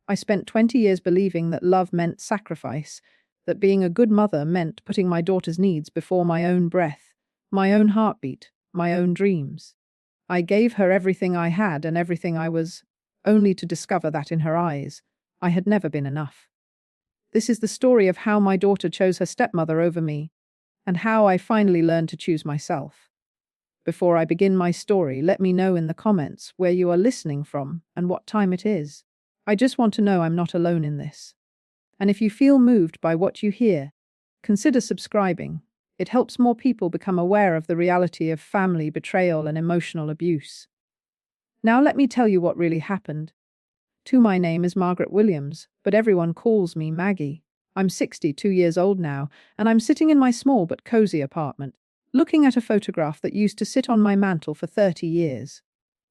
I spent 20 years believing that love meant sacrifice, that being a good mother meant putting my daughter's needs before my own breath, my own heartbeat, my own dreams. I gave her everything I had and everything I was, only to discover that in her eyes, I had never been enough. This is the story of how my daughter chose her stepmother over me, and how I finally learned to choose myself. Before I begin my story, let me know in the comments where you are listening from and what time it is. I just want to know I'm not alone in this. And if you feel moved by what you hear, consider subscribing. It helps more people become aware of the reality of family betrayal and emotional abuse. Now let me tell you what really happened. My name is Margaret Williams, but everyone calls me Maggie. I'm 62 years old now, and I'm sitting in my small but cozy apartment, looking at a photograph that used to sit on my mantel for 30 years.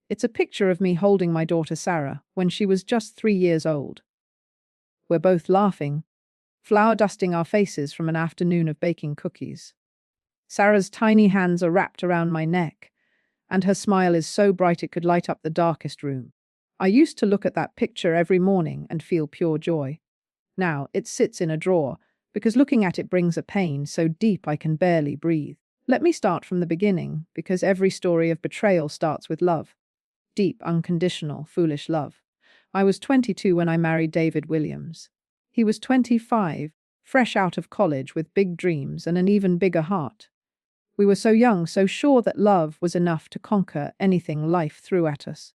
It's a picture of me holding my daughter Sarah when she was just 3 years old. We're both laughing, flour dusting our faces from an afternoon of baking cookies. Sarah's tiny hands are wrapped around my neck, and her smile is so bright it could light up the darkest room. I used to look at that picture every morning and feel pure joy. Now it sits in a drawer, because looking at it brings a pain so deep I can barely breathe. Let me start from the beginning, because every story of betrayal starts with love. Deep, unconditional, foolish love. I was 22 when I married David Williams. He was 25, fresh out of college with big dreams and an even bigger heart. We were so young, so sure that love was enough to conquer anything life threw at us.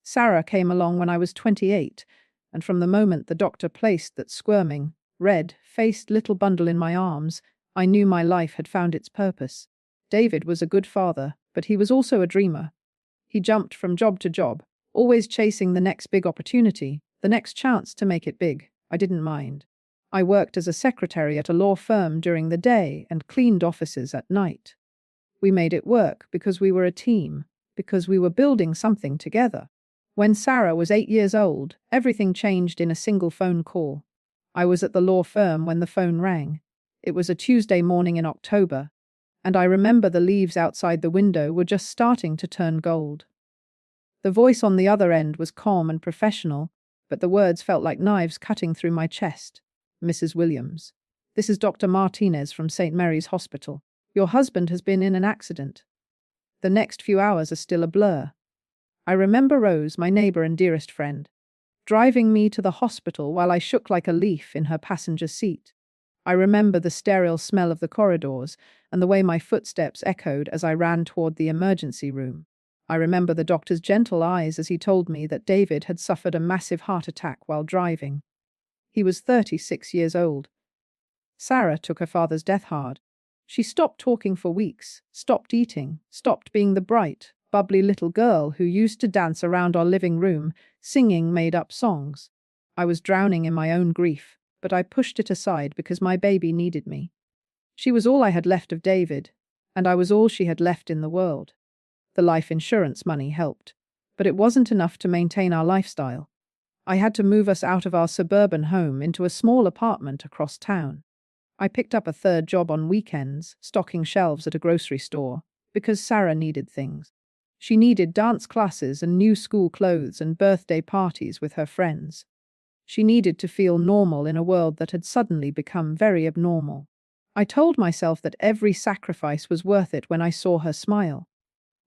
Sarah came along when I was 28, and from the moment the doctor placed that squirming, red-faced little bundle in my arms, I knew my life had found its purpose. David was a good father, but he was also a dreamer. He jumped from job to job, always chasing the next big opportunity, the next chance to make it big. I didn't mind. I worked as a secretary at a law firm during the day and cleaned offices at night. We made it work because we were a team, because we were building something together. When Sarah was 8 years old, everything changed in a single phone call. I was at the law firm when the phone rang. It was a Tuesday morning in October, and I remember the leaves outside the window were just starting to turn gold. The voice on the other end was calm and professional, but the words felt like knives cutting through my chest. Mrs. Williams, this is Dr. Martinez from St. Mary's Hospital. Your husband has been in an accident. The next few hours are still a blur. I remember Rose, my neighbor and dearest friend, driving me to the hospital while I shook like a leaf in her passenger seat. I remember the sterile smell of the corridors and the way my footsteps echoed as I ran toward the emergency room. I remember the doctor's gentle eyes as he told me that David had suffered a massive heart attack while driving. He was 36 years old. Sarah took her father's death hard. She stopped talking for weeks, stopped eating, stopped being the bright, bubbly little girl who used to dance around our living room, singing made-up songs. I was drowning in my own grief, but I pushed it aside because my baby needed me. She was all I had left of David, and I was all she had left in the world. The life insurance money helped, but it wasn't enough to maintain our lifestyle. I had to move us out of our suburban home into a small apartment across town. I picked up a third job on weekends, stocking shelves at a grocery store, because Sarah needed things. She needed dance classes and new school clothes and birthday parties with her friends. She needed to feel normal in a world that had suddenly become very abnormal. I told myself that every sacrifice was worth it when I saw her smile.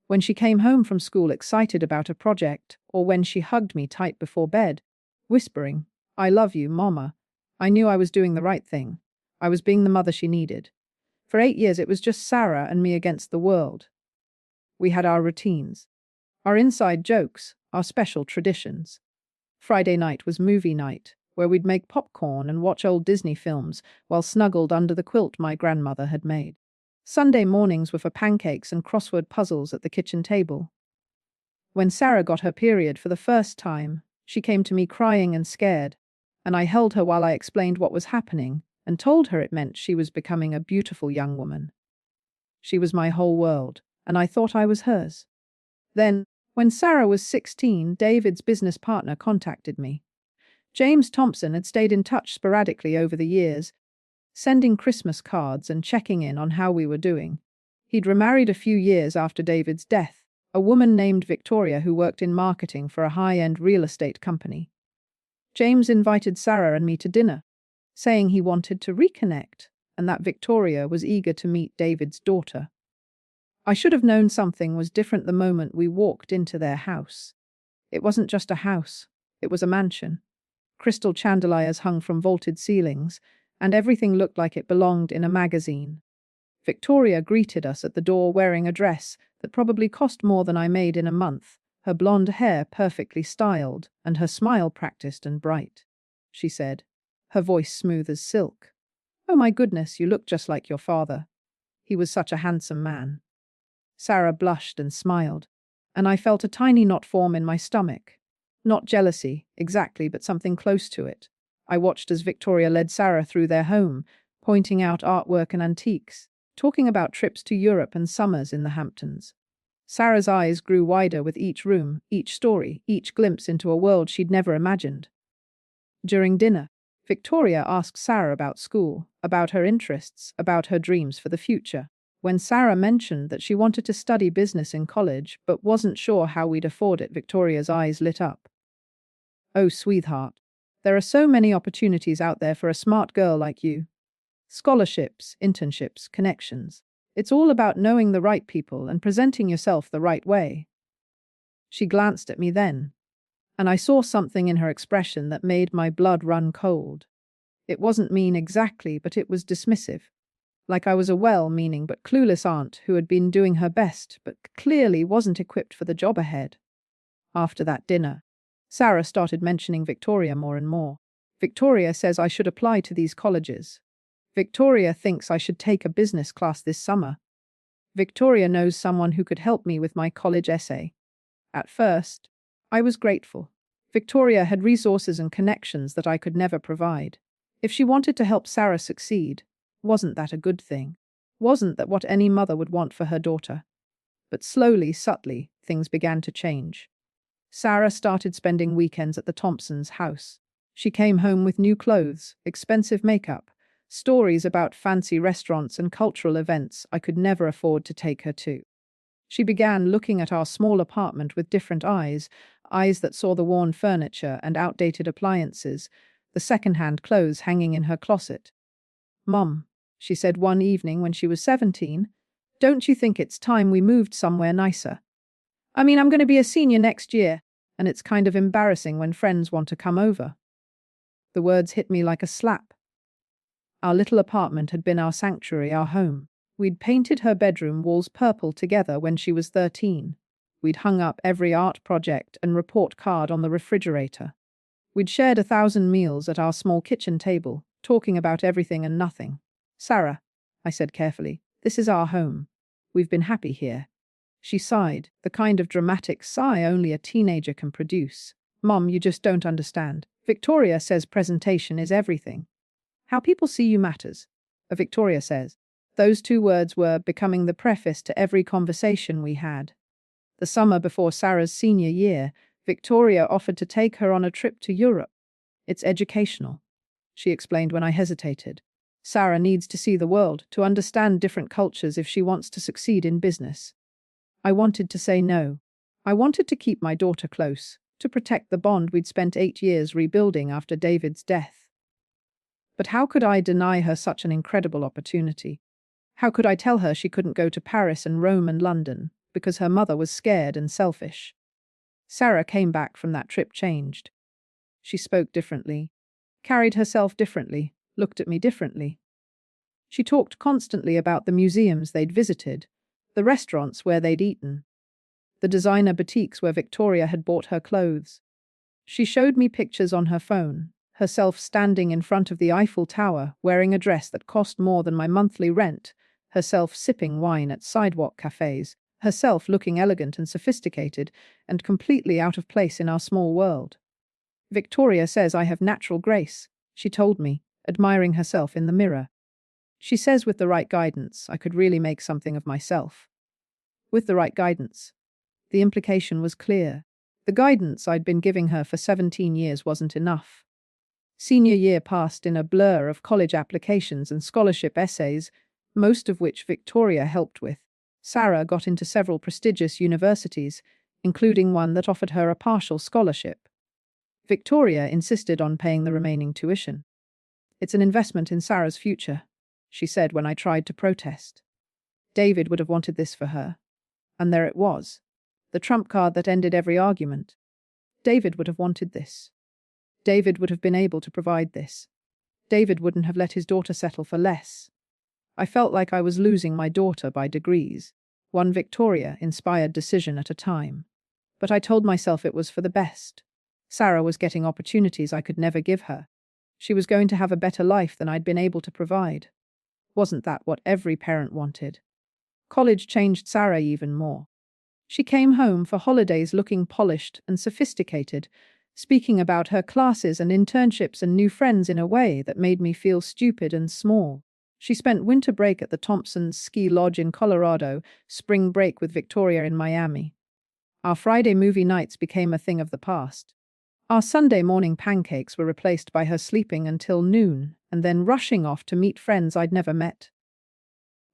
When she came home from school excited about a project, or when she hugged me tight before bed, whispering, "I love you, Mama," I knew I was doing the right thing. I was being the mother she needed. For 8 years it was just Sarah and me against the world. We had our routines, our inside jokes, our special traditions. Friday night was movie night, where we'd make popcorn and watch old Disney films while snuggled under the quilt my grandmother had made. Sunday mornings were for pancakes and crossword puzzles at the kitchen table. When Sarah got her period for the first time, she came to me crying and scared, and I held her while I explained what was happening and told her it meant she was becoming a beautiful young woman. She was my whole world, and I thought I was hers. Then, when Sarah was 16, David's business partner contacted me. James Thompson had stayed in touch sporadically over the years, sending Christmas cards and checking in on how we were doing. He'd remarried a few years after David's death, a woman named Victoria who worked in marketing for a high-end real estate company. James invited Sarah and me to dinner, saying he wanted to reconnect and that Victoria was eager to meet David's daughter. I should have known something was different the moment we walked into their house. It wasn't just a house, it was a mansion. Crystal chandeliers hung from vaulted ceilings, and everything looked like it belonged in a magazine. Victoria greeted us at the door wearing a dress that probably cost more than I made in a month, her blonde hair perfectly styled, and her smile practiced and bright. She said, her voice smooth as silk. "Oh my goodness, you look just like your father. He was such a handsome man." Sarah blushed and smiled, and I felt a tiny knot form in my stomach. Not jealousy, exactly, but something close to it. I watched as Victoria led Sarah through their home, pointing out artwork and antiques, talking about trips to Europe and summers in the Hamptons. Sarah's eyes grew wider with each room, each story, each glimpse into a world she'd never imagined. During dinner, Victoria asked Sarah about school, about her interests, about her dreams for the future. When Sarah mentioned that she wanted to study business in college but wasn't sure how we'd afford it, Victoria's eyes lit up. "Oh, sweetheart, there are so many opportunities out there for a smart girl like you. Scholarships, internships, connections. It's all about knowing the right people and presenting yourself the right way." She glanced at me then, and I saw something in her expression that made my blood run cold. It wasn't mean exactly, but it was dismissive. Like I was a well-meaning but clueless aunt who had been doing her best but clearly wasn't equipped for the job ahead. After that dinner, Sarah started mentioning Victoria more and more. "Victoria says I should apply to these colleges. Victoria thinks I should take a business class this summer. Victoria knows someone who could help me with my college essay." At first, I was grateful. Victoria had resources and connections that I could never provide. If she wanted to help Sarah succeed, wasn't that a good thing? Wasn't that what any mother would want for her daughter? But slowly, subtly, things began to change. Sarah started spending weekends at the Thompsons' house. She came home with new clothes, expensive makeup, stories about fancy restaurants and cultural events I could never afford to take her to. She began looking at our small apartment with different eyes, eyes that saw the worn furniture and outdated appliances, the second-hand clothes hanging in her closet. "Mom," she said one evening when she was 17, "don't you think it's time we moved somewhere nicer? I mean, I'm going to be a senior next year, and it's kind of embarrassing when friends want to come over." The words hit me like a slap. Our little apartment had been our sanctuary, our home. We'd painted her bedroom walls purple together when she was 13. We'd hung up every art project and report card on the refrigerator. We'd shared 1,000 meals at our small kitchen table, talking about everything and nothing. "Sarah," I said carefully, "this is our home. We've been happy here." She sighed, the kind of dramatic sigh only a teenager can produce. "Mom, you just don't understand. Victoria says presentation is everything. How people see you matters." Victoria says. Those two words were becoming the preface to every conversation we had. The summer before Sarah's senior year, Victoria offered to take her on a trip to Europe. "It's educational," she explained when I hesitated. "Sarah needs to see the world, to understand different cultures if she wants to succeed in business." I wanted to say no. I wanted to keep my daughter close, to protect the bond we'd spent 8 years rebuilding after David's death. But how could I deny her such an incredible opportunity? How could I tell her she couldn't go to Paris and Rome and London because her mother was scared and selfish? Sarah came back from that trip changed. She spoke differently, carried herself differently, looked at me differently. She talked constantly about the museums they'd visited, the restaurants where they'd eaten, the designer boutiques where Victoria had bought her clothes. She showed me pictures on her phone, herself standing in front of the Eiffel Tower wearing a dress that cost more than my monthly rent, herself sipping wine at sidewalk cafes, herself looking elegant and sophisticated and completely out of place in our small world. "Victoria says I have natural grace," she told me, admiring herself in the mirror. "She says with the right guidance, I could really make something of myself." With the right guidance. The implication was clear. The guidance I'd been giving her for 17 years wasn't enough. Senior year passed in a blur of college applications and scholarship essays, most of which Victoria helped with. Sarah got into several prestigious universities, including one that offered her a partial scholarship. Victoria insisted on paying the remaining tuition. "It's an investment in Sarah's future," she said when I tried to protest. David would have wanted this for her. And there it was. The trump card that ended every argument. David would have wanted this. David would have been able to provide this. David wouldn't have let his daughter settle for less. I felt like I was losing my daughter by degrees, one Victoria-inspired decision at a time. But I told myself it was for the best. Sarah was getting opportunities I could never give her. She was going to have a better life than I'd been able to provide. Wasn't that what every parent wanted? College changed Sarah even more. She came home for holidays looking polished and sophisticated, speaking about her classes and internships and new friends in a way that made me feel stupid and small. She spent winter break at the Thompsons Ski Lodge in Colorado, spring break with Victoria in Miami. Our Friday movie nights became a thing of the past. Our Sunday morning pancakes were replaced by her sleeping until noon and then rushing off to meet friends I'd never met.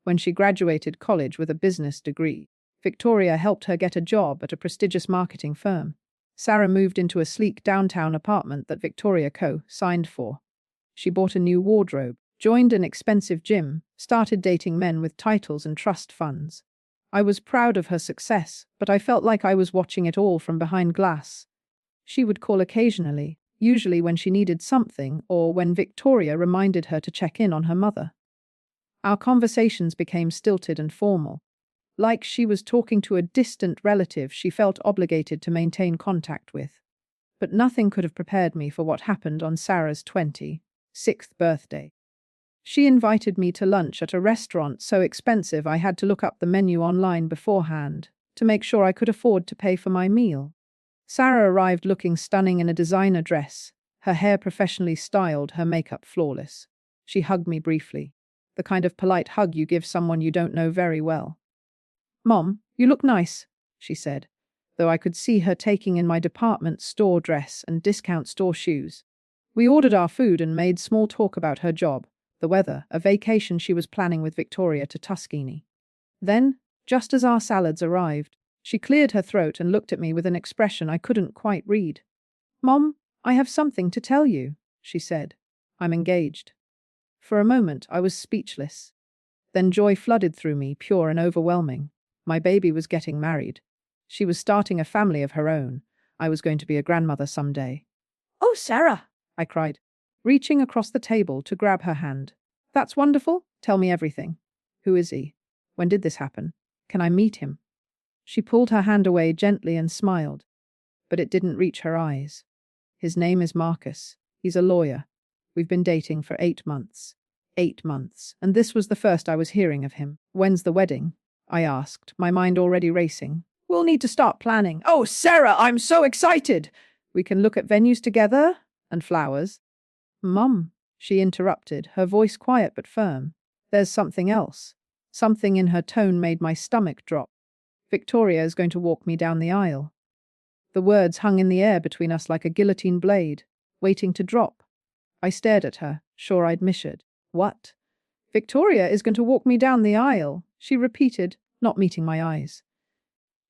When she graduated college with a business degree, Victoria helped her get a job at a prestigious marketing firm. Sarah moved into a sleek downtown apartment that Victoria co-signed for. She bought a new wardrobe, joined an expensive gym, started dating men with titles and trust funds. I was proud of her success, but I felt like I was watching it all from behind glass. She would call occasionally, usually when she needed something or when Victoria reminded her to check in on her mother. Our conversations became stilted and formal. Like she was talking to a distant relative she felt obligated to maintain contact with. But nothing could have prepared me for what happened on Sarah's 26th birthday. She invited me to lunch at a restaurant so expensive I had to look up the menu online beforehand to make sure I could afford to pay for my meal. Sarah arrived looking stunning in a designer dress, her hair professionally styled, her makeup flawless. She hugged me briefly, the kind of polite hug you give someone you don't know very well. "Mom, you look nice," she said, though I could see her taking in my department store dress and discount store shoes. We ordered our food and made small talk about her job, the weather, a vacation she was planning with Victoria to Tuscany. Then, just as our salads arrived, she cleared her throat and looked at me with an expression I couldn't quite read. "Mom, I have something to tell you," she said. "I'm engaged." For a moment, I was speechless. Then joy flooded through me, pure and overwhelming. My baby was getting married. She was starting a family of her own. I was going to be a grandmother someday. "Oh, Sarah!" I cried, reaching across the table to grab her hand. "That's wonderful. Tell me everything. Who is he? When did this happen? Can I meet him?" She pulled her hand away gently and smiled, but it didn't reach her eyes. "His name is Marcus. He's a lawyer. We've been dating for 8 months. 8 months, and this was the first I was hearing of him. When's the wedding?" I asked, my mind already racing. "We'll need to start planning." "Oh, Sarah, I'm so excited! We can look at venues together and flowers." "Mum," she interrupted, her voice quiet but firm. "There's something else." Something in her tone made my stomach drop. "Victoria is going to walk me down the aisle." The words hung in the air between us like a guillotine blade, waiting to drop. I stared at her, sure I'd misheard. "What?" "Victoria is going to walk me down the aisle," she repeated, not meeting my eyes.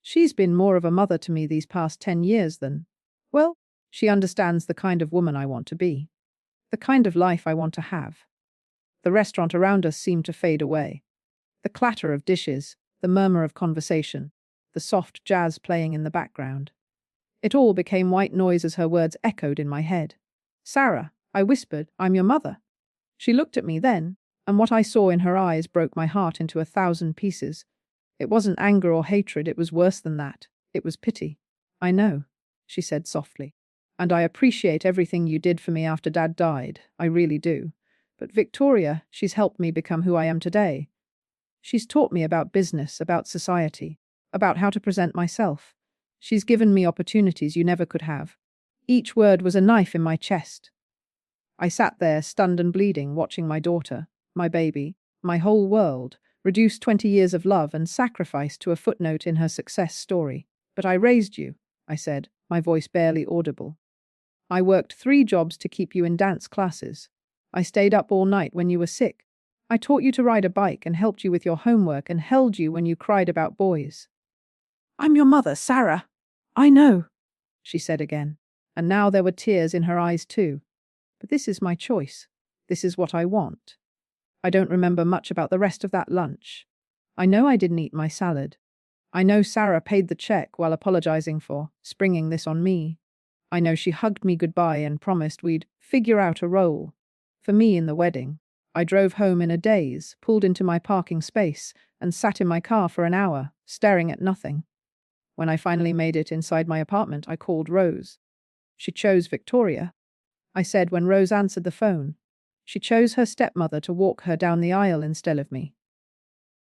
She's been more of a mother to me these past 10 years than, well, she understands the kind of woman I want to be. The kind of life I want to have. The restaurant around us seemed to fade away. The clatter of dishes, the murmur of conversation, the soft jazz playing in the background. It all became white noise as her words echoed in my head. "Sarah," I whispered, "I'm your mother." She looked at me then, and what I saw in her eyes broke my heart into 1,000 pieces. It wasn't anger or hatred, it was worse than that. It was pity. "I know," she said softly. "And I appreciate everything you did for me after Dad died. I really do. But Victoria, she's helped me become who I am today. She's taught me about business, about society, about how to present myself. She's given me opportunities you never could have." Each word was a knife in my chest. I sat there, stunned and bleeding, watching my daughter, my baby, my whole world, reduce 20 years of love and sacrifice to a footnote in her success story. "But I raised you," I said, my voice barely audible. "I worked 3 jobs to keep you in dance classes. I stayed up all night when you were sick. I taught you to ride a bike and helped you with your homework and held you when you cried about boys." "I'm your mother, Sarah." "I know," she said again. And now there were tears in her eyes too. But this is my choice. This is what I want. I don't remember much about the rest of that lunch. I know I didn't eat my salad. I know Sarah paid the check while apologizing for springing this on me. I know she hugged me goodbye and promised we'd figure out a role for me in the wedding. I drove home in a daze, pulled into my parking space, and sat in my car for an hour, staring at nothing. When I finally made it inside my apartment, I called Rose. She chose Victoria, I said when Rose answered the phone. She chose her stepmother to walk her down the aisle instead of me.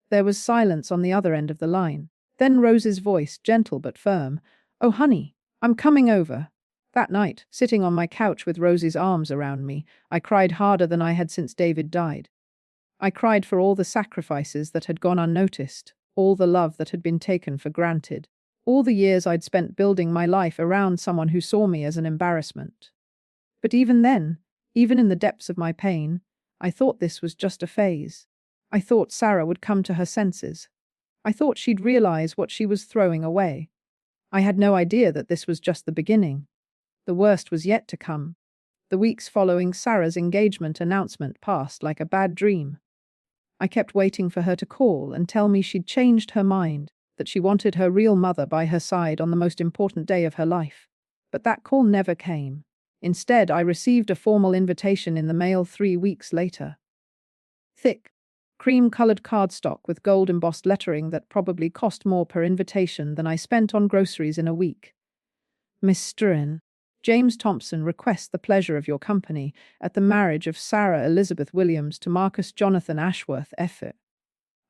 There was silence on the other end of the line. Then Rose's voice, gentle but firm. "Oh, honey, I'm coming over." That night, sitting on my couch with Rose's arms around me, I cried harder than I had since David died. I cried for all the sacrifices that had gone unnoticed, all the love that had been taken for granted, all the years I'd spent building my life around someone who saw me as an embarrassment. But even then, even in the depths of my pain, I thought this was just a phase. I thought Sarah would come to her senses. I thought she'd realize what she was throwing away. I had no idea that this was just the beginning. The worst was yet to come. The weeks following Sarah's engagement announcement passed like a bad dream. I kept waiting for her to call and tell me she'd changed her mind, that she wanted her real mother by her side on the most important day of her life. But that call never came. Instead, I received a formal invitation in the mail 3 weeks later. Thick, cream-colored cardstock with gold-embossed lettering that probably cost more per invitation than I spent on groceries in a week. Mr. N. James Thompson requests the pleasure of your company at the marriage of Sarah Elizabeth Williams to Marcus Jonathan Ashworth Effort.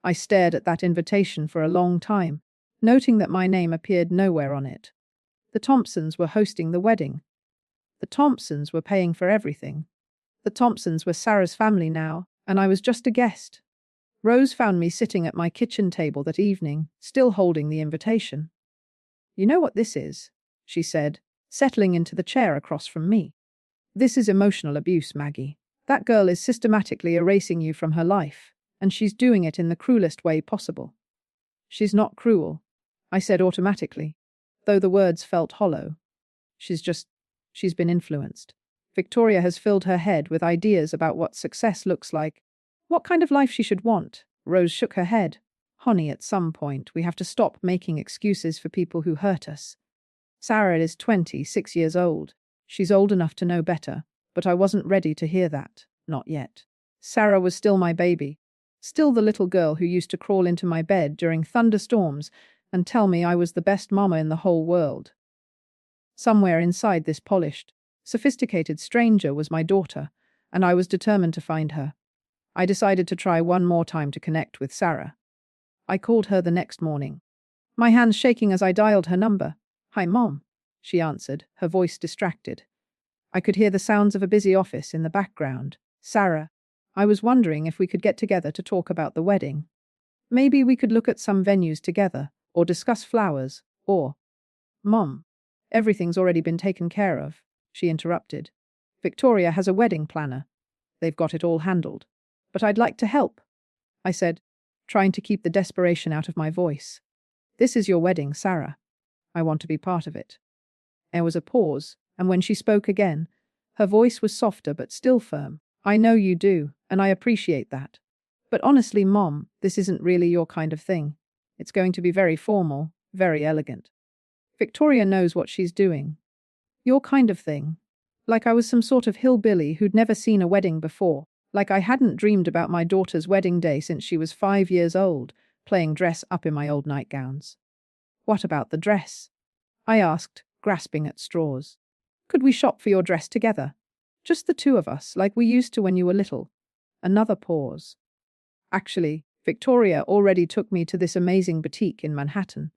I stared at that invitation for a long time, noting that my name appeared nowhere on it. The Thompsons were hosting the wedding. The Thompsons were paying for everything. The Thompsons were Sarah's family now, and I was just a guest. Rose found me sitting at my kitchen table that evening, still holding the invitation. "You know what this is?" she said, settling into the chair across from me. "This is emotional abuse, Maggie. That girl is systematically erasing you from her life, and she's doing it in the cruelest way possible." "She's not cruel," I said automatically, though the words felt hollow. She's been influenced. Victoria has filled her head with ideas about what success looks like, what kind of life she should want." Rose shook her head. "Honey, at some point, we have to stop making excuses for people who hurt us. Sarah is 26 years old. She's old enough to know better, but I wasn't ready to hear that. Not yet. Sarah was still my baby. Still the little girl who used to crawl into my bed during thunderstorms and tell me I was the best mama in the whole world. Somewhere inside this polished, sophisticated stranger was my daughter, and I was determined to find her. I decided to try one more time to connect with Sarah. I called her the next morning, my hands shaking as I dialed her number. "Hi, Mom," she answered, her voice distracted. I could hear the sounds of a busy office in the background. "Sarah, I was wondering if we could get together to talk about the wedding. Maybe we could look at some venues together, or discuss flowers, or—" "Mom, everything's already been taken care of," she interrupted. "Victoria has a wedding planner. They've got it all handled. But I'd like to help," I said, trying to keep the desperation out of my voice. "This is your wedding, Sarah. I want to be part of it." There was a pause, and when she spoke again, her voice was softer but still firm. "I know you do, and I appreciate that. But honestly, Mom, this isn't really your kind of thing. It's going to be very formal, very elegant. Victoria knows what she's doing. Your kind of thing. Like I was some sort of hillbilly who'd never seen a wedding before. Like I hadn't dreamed about my daughter's wedding day since she was 5 years old, playing dress up in my old nightgowns." "What about the dress?" I asked, grasping at straws. "Could we shop for your dress together? Just the two of us, like we used to when you were little." Another pause. "Actually, Victoria already took me to this amazing boutique in Manhattan.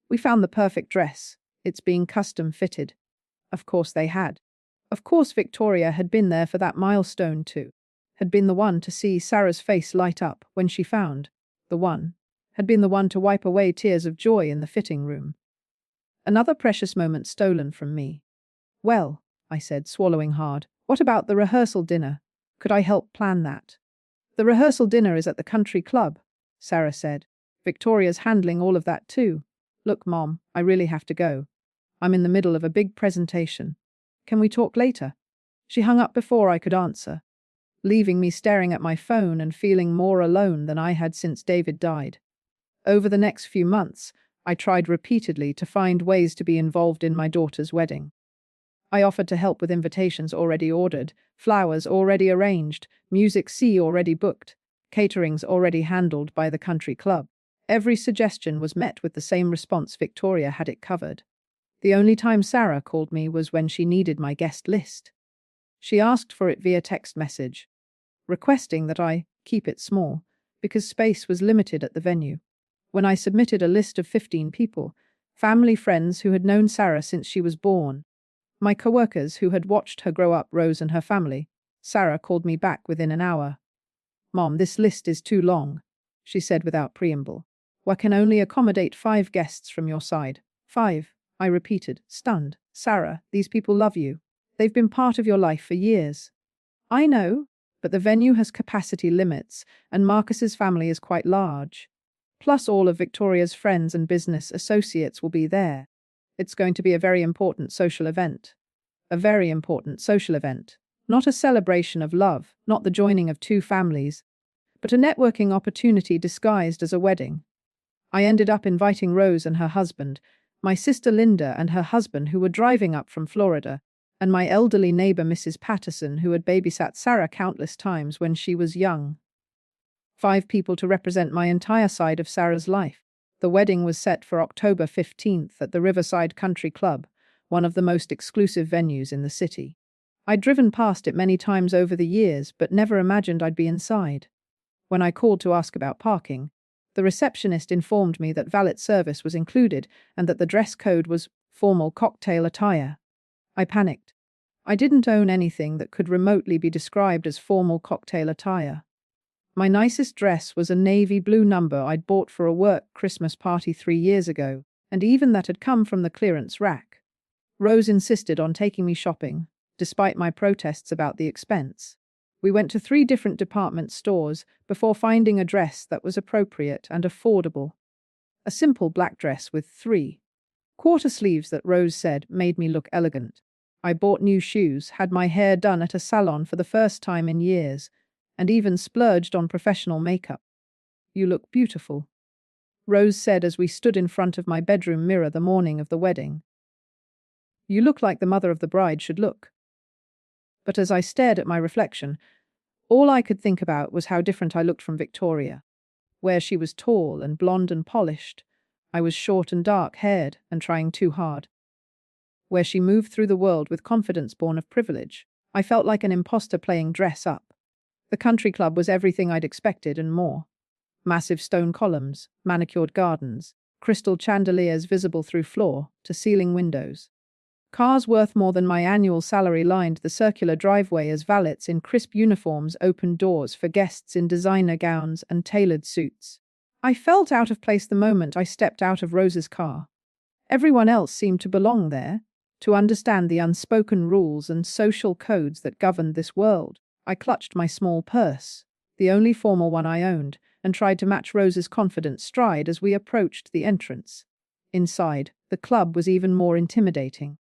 We found the perfect dress. It's being custom fitted." Of course they had. Of course Victoria had been there for that milestone too. Had been the one to see Sarah's face light up when she found had been the one to wipe away tears of joy in the fitting room. Another precious moment stolen from me. "Well," I said, swallowing hard, "what about the rehearsal dinner? Could I help plan that?" "The rehearsal dinner is at the country club," Sarah said. "Victoria's handling all of that too. Look, Mom, I really have to go. I'm in the middle of a big presentation." Can we talk later? She hung up before I could answer, leaving me staring at my phone and feeling more alone than I had since David died. Over the next few months, I tried repeatedly to find ways to be involved in my daughter's wedding. I offered to help with invitations already ordered, flowers already arranged, music already booked, caterings already handled by the country club. Every suggestion was met with the same response: Victoria had it covered. The only time Sarah called me was when she needed my guest list. She asked for it via text message, requesting that I keep it small because space was limited at the venue. When I submitted a list of 15 people, family friends who had known Sarah since she was born, my co-workers who had watched her grow up, Rose and her family, Sarah called me back within an hour. "Mom, this list is too long," she said without preamble. "We can only accommodate 5 guests from your side." 5, I repeated, stunned. "Sarah, these people love you. They've been part of your life for years." "I know, but the venue has capacity limits, and Marcus's family is quite large. Plus all of Victoria's friends and business associates will be there. It's going to be a very important social event. A very important social event. Not a celebration of love, not the joining of 2 families, but a networking opportunity disguised as a wedding." I ended up inviting Rose and her husband, my sister Linda and her husband who were driving up from Florida, and my elderly neighbor Mrs. Patterson who had babysat Sarah countless times when she was young. 5 people to represent my entire side of Sarah's life. The wedding was set for October 15th at the Riverside Country Club, one of the most exclusive venues in the city. I'd driven past it many times over the years, but never imagined I'd be inside. When I called to ask about parking, the receptionist informed me that valet service was included and that the dress code was formal cocktail attire. I panicked. I didn't own anything that could remotely be described as formal cocktail attire. My nicest dress was a navy blue number I'd bought for a work Christmas party 3 years ago, and even that had come from the clearance rack. Rose insisted on taking me shopping, despite my protests about the expense. We went to 3 different department stores before finding a dress that was appropriate and affordable. A simple black dress with 3/4 sleeves that Rose said made me look elegant. I bought new shoes, had my hair done at a salon for the first time in years, and even splurged on professional makeup. "You look beautiful," Rose said as we stood in front of my bedroom mirror the morning of the wedding. "You look like the mother of the bride should look." But as I stared at my reflection, all I could think about was how different I looked from Victoria. Where she was tall and blonde and polished, I was short and dark-haired and trying too hard. Where she moved through the world with confidence born of privilege, I felt like an imposter playing dress up. The country club was everything I'd expected and more. Massive stone columns, manicured gardens, crystal chandeliers visible through floor to ceiling windows. Cars worth more than my annual salary lined the circular driveway as valets in crisp uniforms opened doors for guests in designer gowns and tailored suits. I felt out of place the moment I stepped out of Rose's car. Everyone else seemed to belong there, to understand the unspoken rules and social codes that governed this world. I clutched my small purse, the only formal one I owned, and tried to match Rose's confident stride as we approached the entrance. Inside, the club was even more intimidating.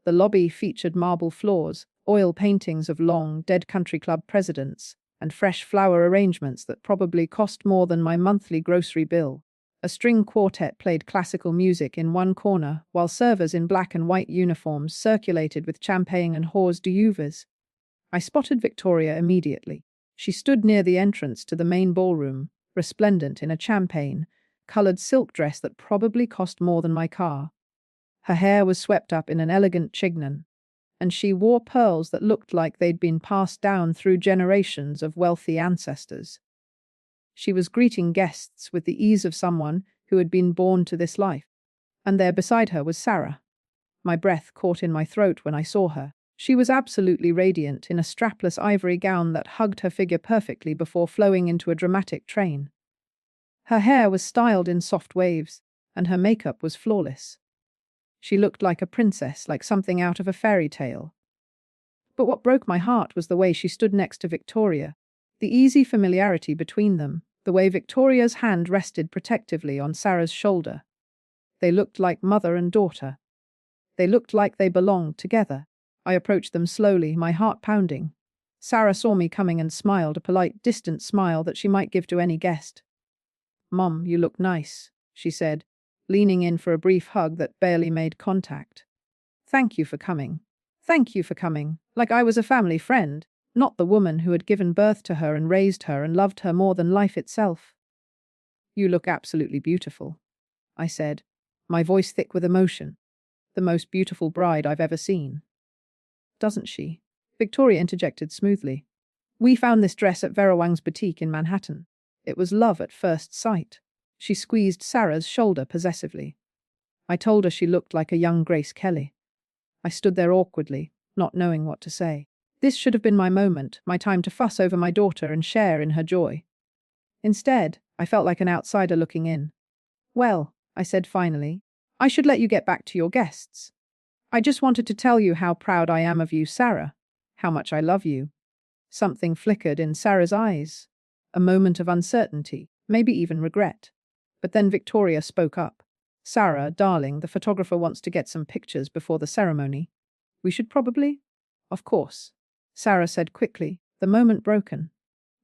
The lobby featured marble floors, oil paintings of long, dead country club presidents, and fresh flower arrangements that probably cost more than my monthly grocery bill. A string quartet played classical music in one corner, while servers in black and white uniforms circulated with champagne and hors d'oeuvres. I spotted Victoria immediately. She stood near the entrance to the main ballroom, resplendent in a champagne-colored silk dress that probably cost more than my car. Her hair was swept up in an elegant chignon, and she wore pearls that looked like they'd been passed down through generations of wealthy ancestors. She was greeting guests with the ease of someone who had been born to this life. And there beside her was Sarah. My breath caught in my throat when I saw her. She was absolutely radiant in a strapless ivory gown that hugged her figure perfectly before flowing into a dramatic train. Her hair was styled in soft waves, and her makeup was flawless. She looked like a princess, like something out of a fairy tale. But what broke my heart was the way she stood next to Victoria, the easy familiarity between them, the way Victoria's hand rested protectively on Sarah's shoulder. They looked like mother and daughter. They looked like they belonged together. I approached them slowly, my heart pounding. Sarah saw me coming and smiled, a polite, distant smile that she might give to any guest. "Mom, you look nice," she said, leaning in for a brief hug that barely made contact. "Thank you for coming. Thank you for coming, like I was a family friend, not the woman who had given birth to her and raised her and loved her more than life itself." "You look absolutely beautiful," I said, my voice thick with emotion. "The most beautiful bride I've ever seen." "Doesn't she?" Victoria interjected smoothly. "We found this dress at Vera Wang's boutique in Manhattan. It was love at first sight." She squeezed Sarah's shoulder possessively. I told her she looked like a young Grace Kelly. I stood there awkwardly, not knowing what to say. This should have been my moment, my time to fuss over my daughter and share in her joy. Instead, I felt like an outsider looking in. "Well," I said finally, "I should let you get back to your guests. I just wanted to tell you how proud I am of you, Sarah. How much I love you." Something flickered in Sarah's eyes. A moment of uncertainty, maybe even regret. But then Victoria spoke up. "Sarah, darling, the photographer wants to get some pictures before the ceremony. We should probably—" "Of course," Sarah said quickly, the moment broken.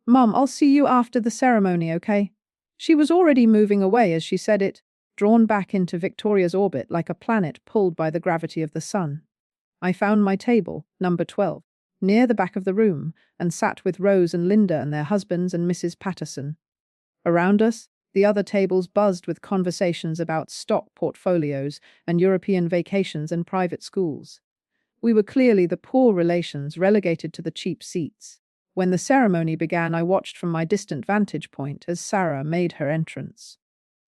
"Mom, I'll see you after the ceremony, okay?" She was already moving away as she said it, drawn back into Victoria's orbit like a planet pulled by the gravity of the sun. I found my table, number 12, near the back of the room, and sat with Rose and Linda and their husbands and Mrs. Patterson. Around us, the other tables buzzed with conversations about stock portfolios and European vacations and private schools. We were clearly the poor relations relegated to the cheap seats. When the ceremony began, I watched from my distant vantage point as Sarah made her entrance.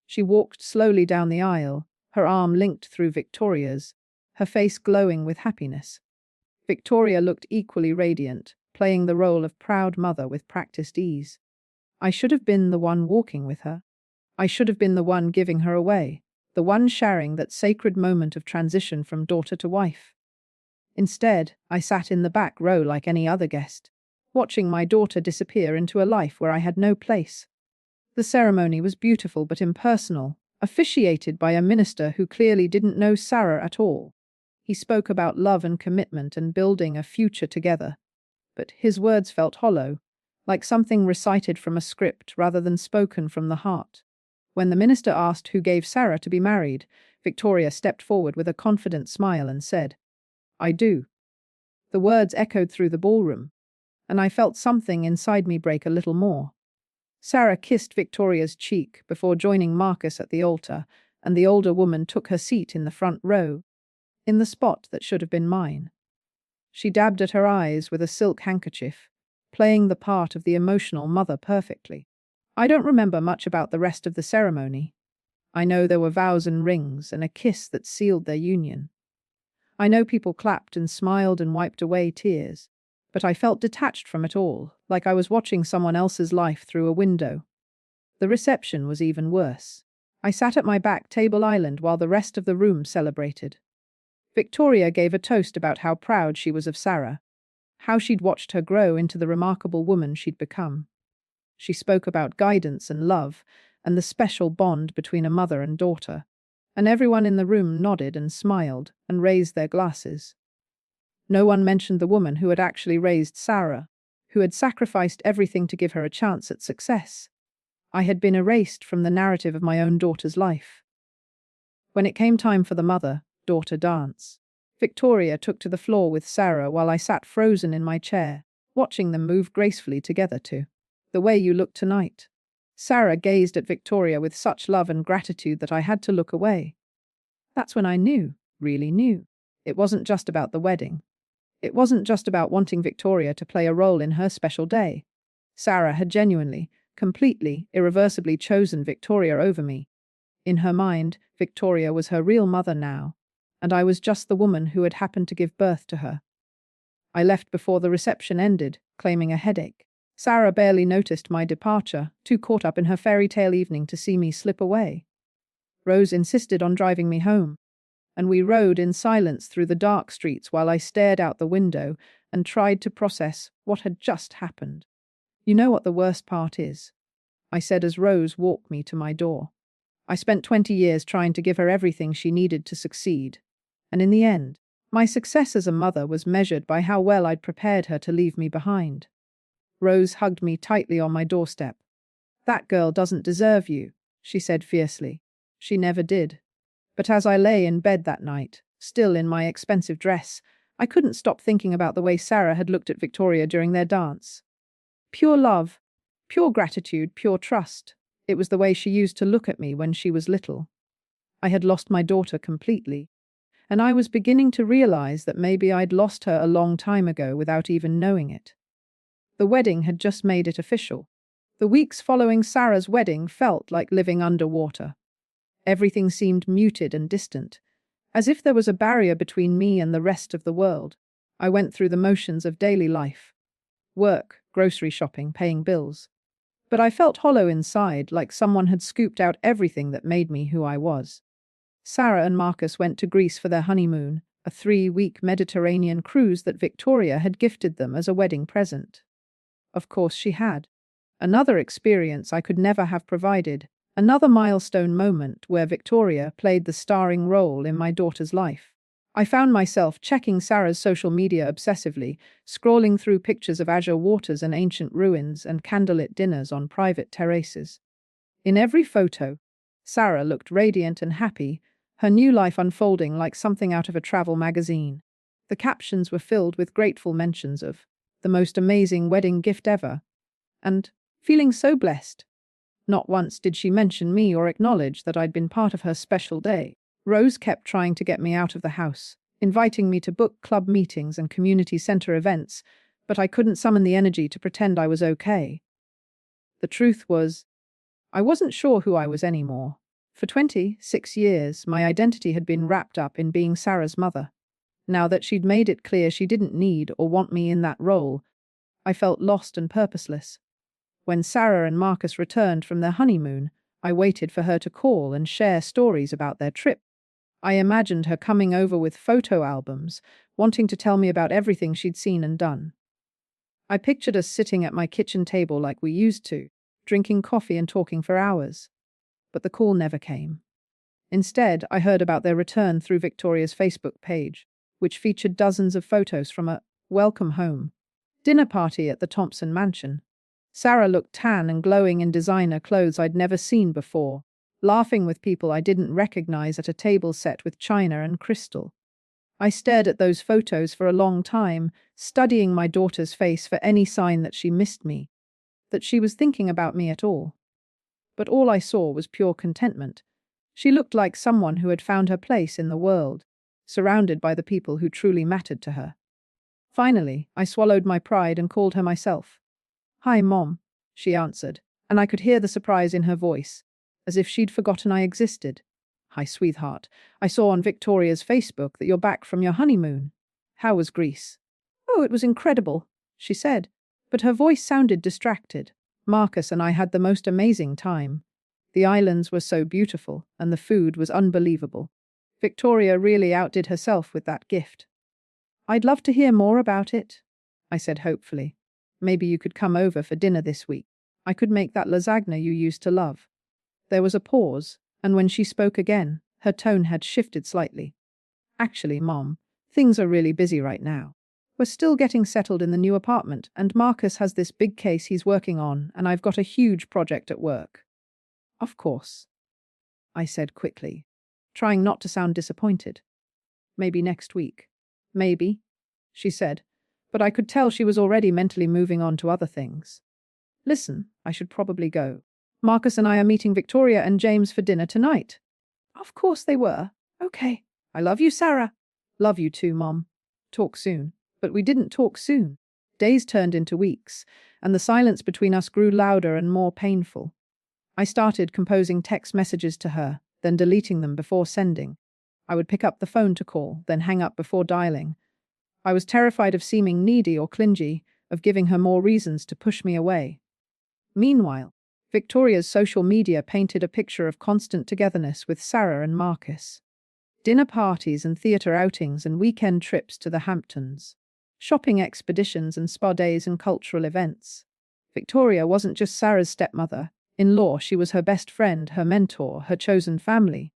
She walked slowly down the aisle, her arm linked through Victoria's, her face glowing with happiness. Victoria looked equally radiant, playing the role of proud mother with practiced ease. I should have been the one walking with her. I should have been the one giving her away, the one sharing that sacred moment of transition from daughter to wife. Instead, I sat in the back row like any other guest, watching my daughter disappear into a life where I had no place. The ceremony was beautiful but impersonal, officiated by a minister who clearly didn't know Sarah at all. He spoke about love and commitment and building a future together. But his words felt hollow, like something recited from a script rather than spoken from the heart. When the minister asked who gave Sarah to be married, Victoria stepped forward with a confident smile and said, "I do." The words echoed through the ballroom, and I felt something inside me break a little more. Sarah kissed Victoria's cheek before joining Marcus at the altar, and the older woman took her seat in the front row, in the spot that should have been mine. She dabbed at her eyes with a silk handkerchief, playing the part of the emotional mother perfectly. I don't remember much about the rest of the ceremony. I know there were vows and rings and a kiss that sealed their union. I know people clapped and smiled and wiped away tears, but I felt detached from it all, like I was watching someone else's life through a window. The reception was even worse. I sat at my back table island while the rest of the room celebrated. Victoria gave a toast about how proud she was of Sarah, how she'd watched her grow into the remarkable woman she'd become. She spoke about guidance and love, and the special bond between a mother and daughter, and everyone in the room nodded and smiled and raised their glasses. No one mentioned the woman who had actually raised Sarah, who had sacrificed everything to give her a chance at success. I had been erased from the narrative of my own daughter's life. When it came time for the mother-daughter dance, Victoria took to the floor with Sarah while I sat frozen in my chair, watching them move gracefully together to "The Way You Look Tonight." Sarah gazed at Victoria with such love and gratitude that I had to look away. That's when I knew, really knew. It wasn't just about the wedding. It wasn't just about wanting Victoria to play a role in her special day. Sarah had genuinely, completely, irreversibly chosen Victoria over me. In her mind, Victoria was her real mother now, and I was just the woman who had happened to give birth to her. I left before the reception ended, claiming a headache. Sarah barely noticed my departure, too caught up in her fairy tale evening to see me slip away. Rose insisted on driving me home, and we rode in silence through the dark streets while I stared out the window and tried to process what had just happened. "You know what the worst part is?" I said as Rose walked me to my door. "I spent 20 years trying to give her everything she needed to succeed, and in the end, My success as a mother was measured by how well I'd prepared her to leave me behind. Rose hugged me tightly on my doorstep. "That girl doesn't deserve you," she said fiercely. She never did. But as I lay in bed that night, still in my expensive dress, I couldn't stop thinking about the way Sarah had looked at Victoria during their dance. Pure love, pure gratitude, pure trust. It was the way she used to look at me when she was little. I had lost my daughter completely, and I was beginning to realize that maybe I'd lost her a long time ago without even knowing it. The wedding had just made it official. The weeks following Sarah's wedding felt like living underwater. Everything seemed muted and distant, as if there was a barrier between me and the rest of the world. I went through the motions of daily life. Work, grocery shopping, paying bills. But I felt hollow inside, like someone had scooped out everything that made me who I was. Sarah and Marcus went to Greece for their honeymoon, a 3-week Mediterranean cruise that Victoria had gifted them as a wedding present. Of course she had. Another experience I could never have provided, another milestone moment where Victoria played the starring role in my daughter's life. I found myself checking Sarah's social media obsessively, scrolling through pictures of azure waters and ancient ruins and candlelit dinners on private terraces. In every photo, Sarah looked radiant and happy, her new life unfolding like something out of a travel magazine. The captions were filled with grateful mentions of the most amazing wedding gift ever, and feeling so blessed. Not once did she mention me or acknowledge that I'd been part of her special day. Rose kept trying to get me out of the house, inviting me to book club meetings and community center events, but I couldn't summon the energy to pretend I was okay. The truth was, I wasn't sure who I was anymore. For 26 years, my identity had been wrapped up in being Sarah's mother. Now that she'd made it clear she didn't need or want me in that role, I felt lost and purposeless. When Sarah and Marcus returned from their honeymoon, I waited for her to call and share stories about their trip. I imagined her coming over with photo albums, wanting to tell me about everything she'd seen and done. I pictured us sitting at my kitchen table like we used to, drinking coffee and talking for hours. But the call never came. Instead, I heard about their return through Victoria's Facebook page, which featured dozens of photos from a welcome home dinner party at the Thompson mansion. Sarah looked tan and glowing in designer clothes I'd never seen before, laughing with people I didn't recognize at a table set with china and crystal. I stared at those photos for a long time, studying my daughter's face for any sign that she missed me, that she was thinking about me at all. But all I saw was pure contentment. She looked like someone who had found her place in the world, surrounded by the people who truly mattered to her. Finally, I swallowed my pride and called her myself. "Hi, Mom," she answered, and I could hear the surprise in her voice, as if she'd forgotten I existed. "Hi, sweetheart. I saw on Victoria's Facebook that you're back from your honeymoon. How was Greece?" "Oh, it was incredible," she said, but her voice sounded distracted. "Marcus and I had the most amazing time. The islands were so beautiful, and the food was unbelievable. Victoria really outdid herself with that gift." "I'd love to hear more about it," I said hopefully. "Maybe you could come over for dinner this week. I could make that lasagna you used to love." There was a pause, and when she spoke again, her tone had shifted slightly. "Actually, Mom, things are really busy right now. We're still getting settled in the new apartment, and Marcus has this big case he's working on, and I've got a huge project at work." "Of course," I said quickly, trying not to sound disappointed. "Maybe next week." "Maybe," she said, but I could tell she was already mentally moving on to other things. "Listen, I should probably go. Marcus and I are meeting Victoria and James for dinner tonight." "Of course they were. Okay. I love you, Sarah." "Love you too, Mom. Talk soon." But we didn't talk soon. Days turned into weeks, and the silence between us grew louder and more painful. I started composing text messages to her, then deleting them before sending. I would pick up the phone to call, then hang up before dialing. I was terrified of seeming needy or clingy, of giving her more reasons to push me away. Meanwhile, Victoria's social media painted a picture of constant togetherness with Sarah and Marcus. Dinner parties and theatre outings and weekend trips to the Hamptons. Shopping expeditions and spa days and cultural events. Victoria wasn't just Sarah's stepmother-in-law, she was her best friend, her mentor, her chosen family.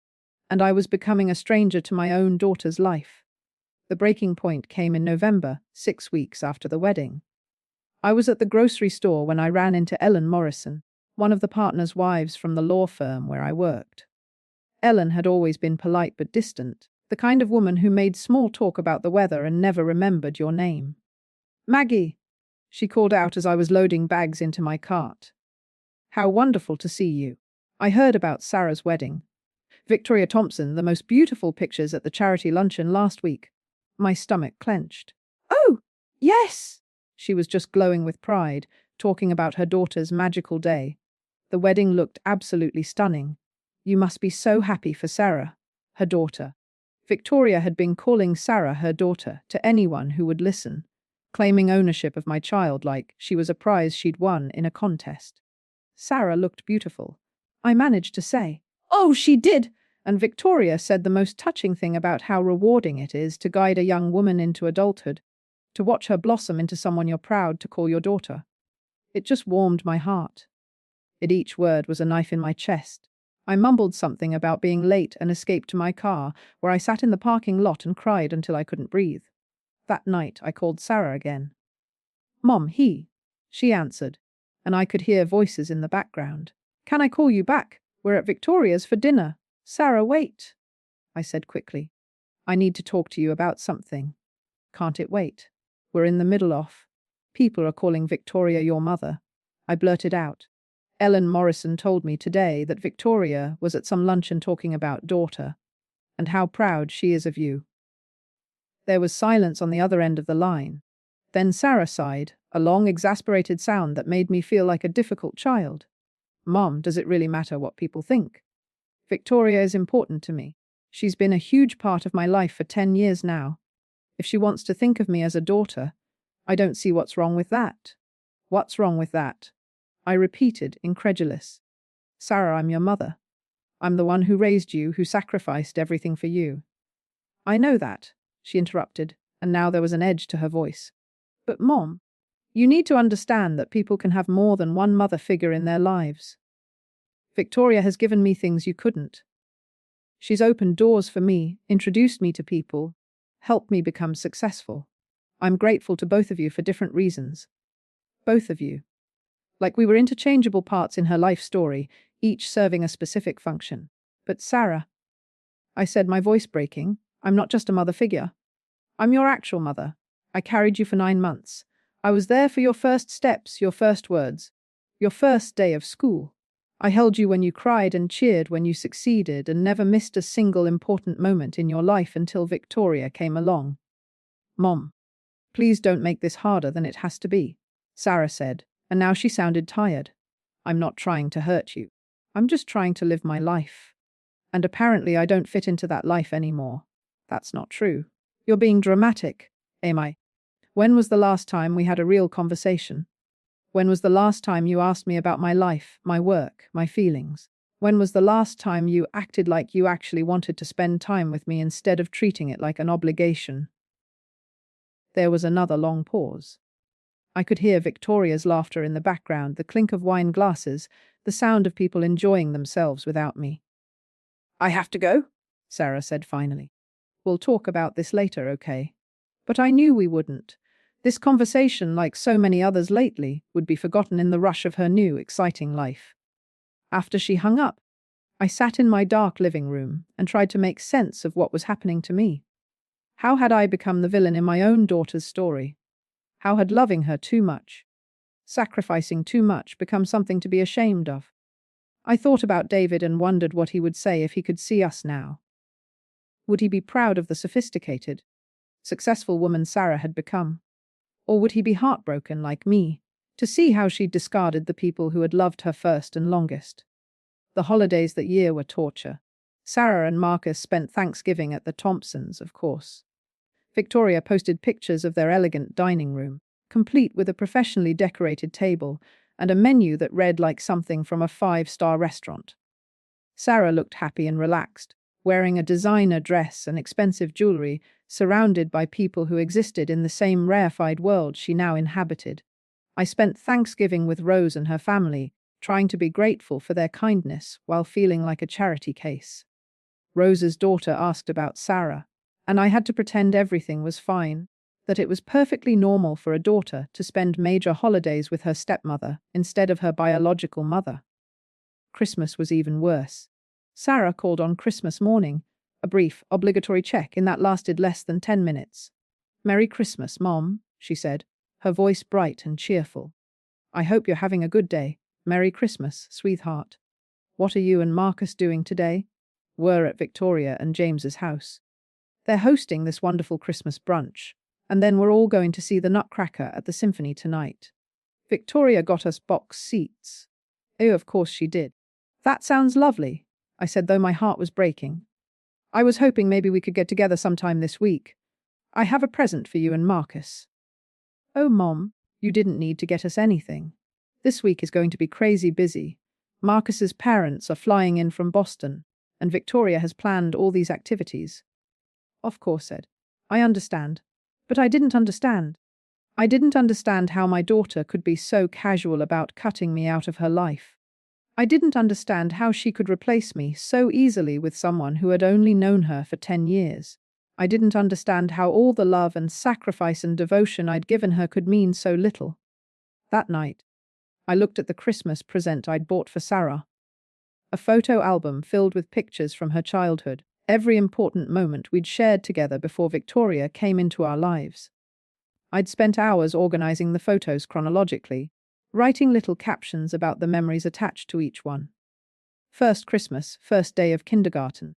And I was becoming a stranger to my own daughter's life. The breaking point came in November, 6 weeks after the wedding. I was at the grocery store when I ran into Ellen Morrison, one of the partners' wives from the law firm where I worked. Ellen had always been polite but distant, the kind of woman who made small talk about the weather and never remembered your name. "Maggie," she called out as I was loading bags into my cart. "How wonderful to see you. I heard about Sarah's wedding. Victoria Thompson, the most beautiful pictures at the charity luncheon last week." My stomach clenched. "Oh, yes!" She was just glowing with pride, talking about her daughter's magical day. The wedding looked absolutely stunning. "You must be so happy for Sarah," her daughter. Victoria had been calling Sarah her daughter to anyone who would listen, claiming ownership of my child like she was a prize she'd won in a contest. Sarah looked beautiful. I managed to say, "Oh, she did!" And Victoria said the most touching thing about how rewarding it is to guide a young woman into adulthood, to watch her blossom into someone you're proud to call your daughter. It just warmed my heart. Each word was a knife in my chest. I mumbled something about being late and escaped to my car, where I sat in the parking lot and cried until I couldn't breathe. That night, I called Sarah again. "Mom, she answered, and I could hear voices in the background. "Can I call you back? We're at Victoria's for dinner." "Sarah, wait," I said quickly. "I need to talk to you about something." "Can't it wait? We're in the middle of. People are calling Victoria your mother." I blurted out. "Ellen Morrison told me today that Victoria was at some luncheon talking about daughter, and how proud she is of you." There was silence on the other end of the line. Then Sarah sighed, a long, exasperated sound that made me feel like a difficult child. "Mom, does it really matter what people think? Victoria is important to me. She's been a huge part of my life for 10 years now. If she wants to think of me as a daughter, I don't see what's wrong with that." "What's wrong with that?" I repeated, incredulous. "Sarah, I'm your mother. I'm the one who raised you, who sacrificed everything for you." "I know that," she interrupted, and now there was an edge to her voice. "But Mom, you need to understand that people can have more than one mother figure in their lives. Victoria has given me things you couldn't. She's opened doors for me, introduced me to people, helped me become successful. I'm grateful to both of you for different reasons. Both of you. Like we were interchangeable parts in her life story, each serving a specific function. But Sarah," I said, my voice breaking, "I'm not just a mother figure. I'm your actual mother. I carried you for 9 months. I was there for your first steps, your first words, your first day of school. I held you when you cried and cheered when you succeeded and never missed a single important moment in your life until Victoria came along." "Mom, please don't make this harder than it has to be," Sarah said, and now she sounded tired. "I'm not trying to hurt you. I'm just trying to live my life. And apparently I don't fit into that life anymore." "That's not true. You're being dramatic." "Am I? When was the last time we had a real conversation? When was the last time you asked me about my life, my work, my feelings? When was the last time you acted like you actually wanted to spend time with me instead of treating it like an obligation?" There was another long pause. I could hear Victoria's laughter in the background, the clink of wine glasses, the sound of people enjoying themselves without me. "I have to go," Sarah said finally. "We'll talk about this later, okay?" But I knew we wouldn't. This conversation, like so many others lately, would be forgotten in the rush of her new, exciting life. After she hung up, I sat in my dark living room and tried to make sense of what was happening to me. How had I become the villain in my own daughter's story? How had loving her too much, sacrificing too much, become something to be ashamed of? I thought about David and wondered what he would say if he could see us now. Would he be proud of the sophisticated, successful woman Sarah had become? Or would he be heartbroken like me, to see how she'd discarded the people who had loved her first and longest? The holidays that year were torture. Sarah and Marcus spent Thanksgiving at the Thompsons, of course. Victoria posted pictures of their elegant dining room, complete with a professionally decorated table and a menu that read like something from a 5-star restaurant. Sarah looked happy and relaxed, wearing a designer dress and expensive jewelry, surrounded by people who existed in the same rarefied world she now inhabited. I spent Thanksgiving with Rose and her family, trying to be grateful for their kindness while feeling like a charity case. Rose's daughter asked about Sarah, And I had to pretend everything was fine, that it was perfectly normal for a daughter to spend major holidays with her stepmother instead of her biological mother. Christmas was even worse. Sarah called on Christmas morning, a brief, obligatory check-in that lasted less than 10 minutes. "Merry Christmas, Mom," she said, her voice bright and cheerful. "I hope you're having a good day. Merry Christmas, sweetheart. What are you and Marcus doing today?" "We're at Victoria and James's house. They're hosting this wonderful Christmas brunch, and then we're all going to see the Nutcracker at the Symphony tonight. Victoria got us box seats." "Oh, of course she did." "That sounds lovely," I said, though my heart was breaking. "I was hoping maybe we could get together sometime this week. I have a present for you and Marcus." "Oh, Mom, you didn't need to get us anything. This week is going to be crazy busy. Marcus's parents are flying in from Boston, and Victoria has planned all these activities." "Of course," said. "I understand. But I didn't understand. I didn't understand how my daughter could be so casual about cutting me out of her life. I didn't understand how she could replace me so easily with someone who had only known her for 10 years. I didn't understand how all the love and sacrifice and devotion I'd given her could mean so little." That night, I looked at the Christmas present I'd bought for Sarah. A photo album filled with pictures from her childhood, every important moment we'd shared together before Victoria came into our lives. I'd spent hours organizing the photos chronologically, writing little captions about the memories attached to each one. First Christmas, first day of kindergarten.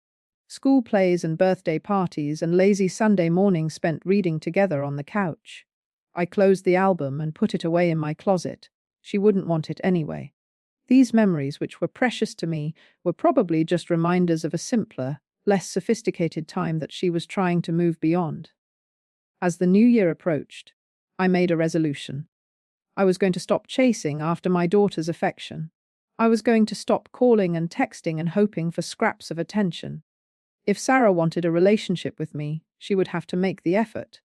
School plays and birthday parties and lazy Sunday mornings spent reading together on the couch. I closed the album and put it away in my closet. She wouldn't want it anyway. These memories, which were precious to me, were probably just reminders of a simpler, less sophisticated time that she was trying to move beyond. As the new year approached, I made a resolution. I was going to stop chasing after my daughter's affection. I was going to stop calling and texting and hoping for scraps of attention. If Sarah wanted a relationship with me, she would have to make the effort.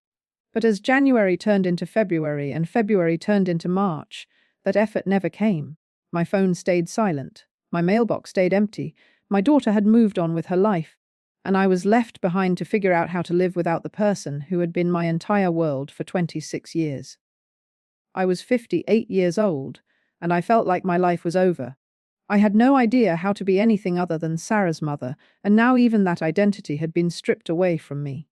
But as January turned into February and February turned into March, that effort never came. My phone stayed silent. My mailbox stayed empty. My daughter had moved on with her life, and I was left behind to figure out how to live without the person who had been my entire world for 26 years. I was 58 years old, and I felt like my life was over. I had no idea how to be anything other than Sarah's mother, and now even that identity had been stripped away from me.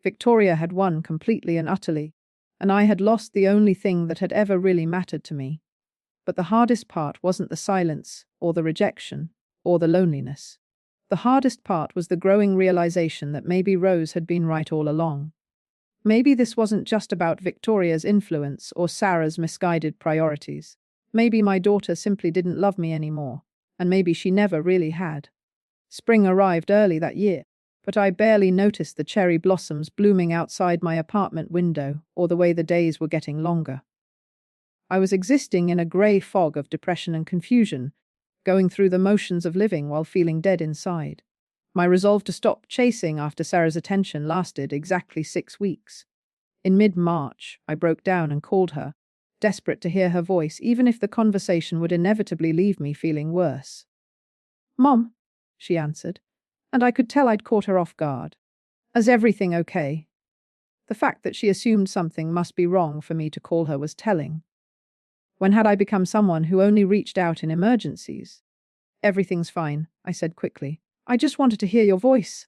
Victoria had won completely and utterly, and I had lost the only thing that had ever really mattered to me. But the hardest part wasn't the silence, or the rejection, or the loneliness. The hardest part was the growing realization that maybe Rose had been right all along. Maybe this wasn't just about Victoria's influence or Sarah's misguided priorities. Maybe my daughter simply didn't love me anymore, and maybe she never really had. Spring arrived early that year, but I barely noticed the cherry blossoms blooming outside my apartment window or the way the days were getting longer. I was existing in a grey fog of depression and confusion, going through the motions of living while feeling dead inside. My resolve to stop chasing after Sarah's attention lasted exactly 6 weeks. In mid-March, I broke down and called her, desperate to hear her voice, even if the conversation would inevitably leave me feeling worse. "Mom," she answered, and I could tell I'd caught her off guard. "Is everything okay?" The fact that she assumed something must be wrong for me to call her was telling. When had I become someone who only reached out in emergencies? "Everything's fine," I said quickly. "I just wanted to hear your voice.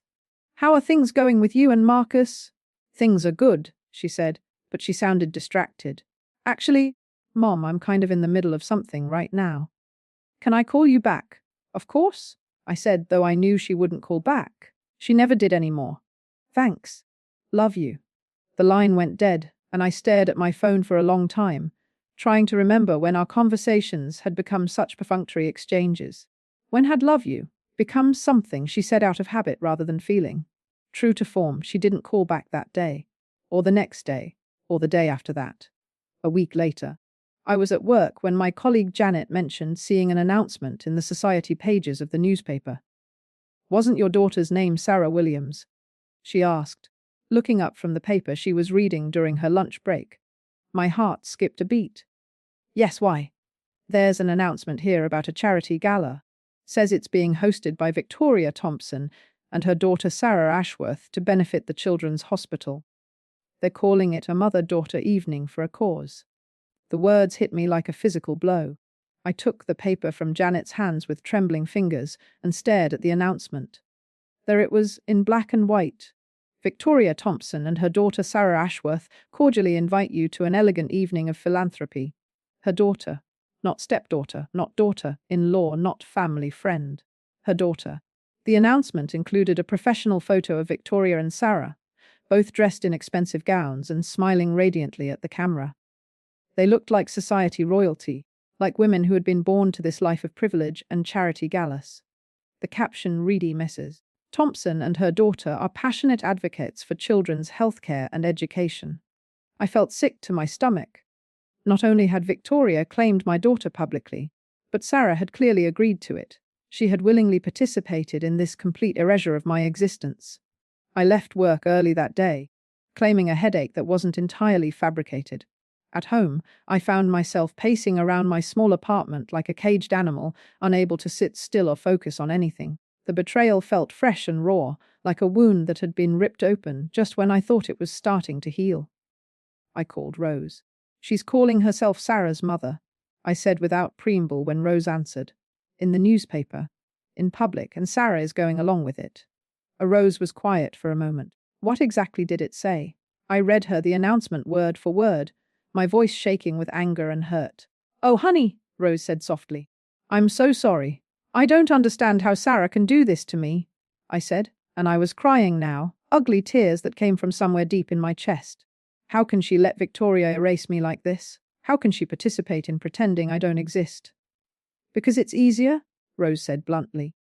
How are things going with you and Marcus?" "Things are good," she said, but she sounded distracted. "Actually, Mom, I'm kind of in the middle of something right now. Can I call you back?" "Of course," I said, though I knew she wouldn't call back. She never did anymore. "Thanks. Love you." The line went dead, and I stared at my phone for a long time, trying to remember when our conversations had become such perfunctory exchanges. When had love you become something she said out of habit rather than feeling? True to form, she didn't call back that day, or the next day, or the day after that. A week later, I was at work when my colleague Janet mentioned seeing an announcement in the society pages of the newspaper. "Wasn't your daughter's name Sarah Williams?" she asked, looking up from the paper she was reading during her lunch break. My heart skipped a beat. "Yes, why?" "There's an announcement here about a charity gala. Says it's being hosted by Victoria Thompson, and her daughter Sarah Ashworth to benefit the Children's Hospital. They're calling it a mother-daughter evening for a cause. The words hit me like a physical blow. I took the paper from Janet's hands with trembling fingers and stared at the announcement. There it was, in black and white. Victoria Thompson and her daughter Sarah Ashworth cordially invite you to an elegant evening of philanthropy. Her daughter, not stepdaughter, not daughter-in-law, not family friend. Her daughter. The announcement included a professional photo of Victoria and Sarah, both dressed in expensive gowns and smiling radiantly at the camera. They looked like society royalty, like women who had been born to this life of privilege and charity galas. The caption read: Mrs. Thompson and her daughter are passionate advocates for children's healthcare and education. I felt sick to my stomach. Not only had Victoria claimed my daughter publicly, but Sarah had clearly agreed to it. She had willingly participated in this complete erasure of my existence. I left work early that day, claiming a headache that wasn't entirely fabricated. At home, I found myself pacing around my small apartment like a caged animal, unable to sit still or focus on anything. The betrayal felt fresh and raw, like a wound that had been ripped open just when I thought it was starting to heal. I called Rose. "She's calling herself Sarah's mother," I said without preamble when Rose answered. "In the newspaper, in public, and Sarah is going along with it." Rose was quiet for a moment. What exactly did it say? I read her the announcement word for word, my voice shaking with anger and hurt. "Oh, honey," Rose said softly. "I'm so sorry. I don't understand how Sarah can do this to me," I said, and I was crying now, ugly tears that came from somewhere deep in my chest. How can she let Victoria erase me like this? How can she participate in pretending I don't exist? "Because it's easier," Rose said bluntly.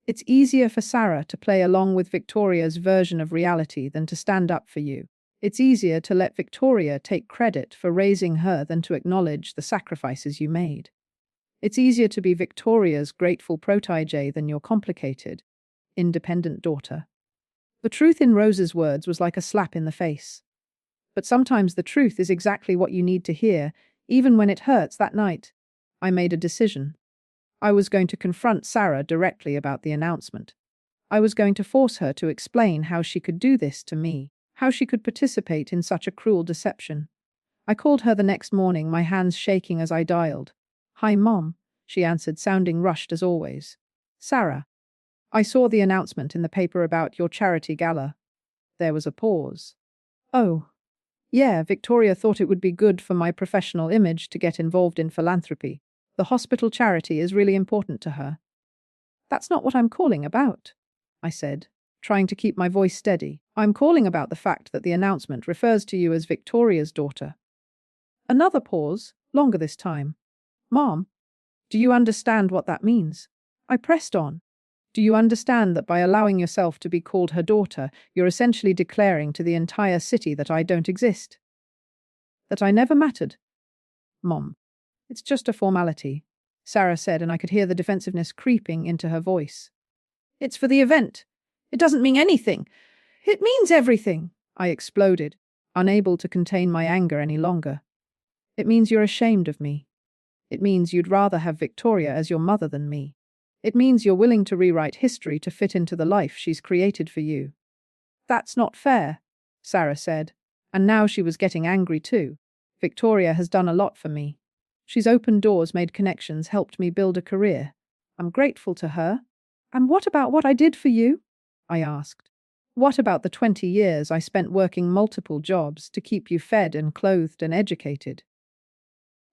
"It's easier for Sarah to play along with Victoria's version of reality than to stand up for you. It's easier to let Victoria take credit for raising her than to acknowledge the sacrifices you made. It's easier to be Victoria's grateful protégé than your complicated, independent daughter." The truth in Rose's words was like a slap in the face. But sometimes the truth is exactly what you need to hear, even when it hurts. That night, I made a decision. I was going to confront Sarah directly about the announcement. I was going to force her to explain how she could do this to me, how she could participate in such a cruel deception. I called her the next morning, my hands shaking as I dialed. "Hi, Mom," she answered, sounding rushed as always. "Sarah, I saw the announcement in the paper about your charity gala." There was a pause. "Oh, yeah, Victoria thought it would be good for my professional image to get involved in philanthropy. The hospital charity is really important to her." "That's not what I'm calling about," I said, trying to keep my voice steady. "I'm calling about the fact that the announcement refers to you as Victoria's daughter." Another pause, longer this time. "Mom, do you understand what that means?" I pressed on. "Do you understand that by allowing yourself to be called her daughter, you're essentially declaring to the entire city that I don't exist? That I never mattered?" "Mom, it's just a formality," Sarah said, and I could hear the defensiveness creeping into her voice. "It's for the event. It doesn't mean anything. It means everything," I exploded, unable to contain my anger any longer. "It means you're ashamed of me. It means you'd rather have Victoria as your mother than me. It means you're willing to rewrite history to fit into the life she's created for you." "That's not fair," Sarah said, and now she was getting angry too. "Victoria has done a lot for me. She's opened doors, made connections, helped me build a career. I'm grateful to her." "And what about what I did for you?" I asked. "What about the 20 years I spent working multiple jobs to keep you fed and clothed and educated?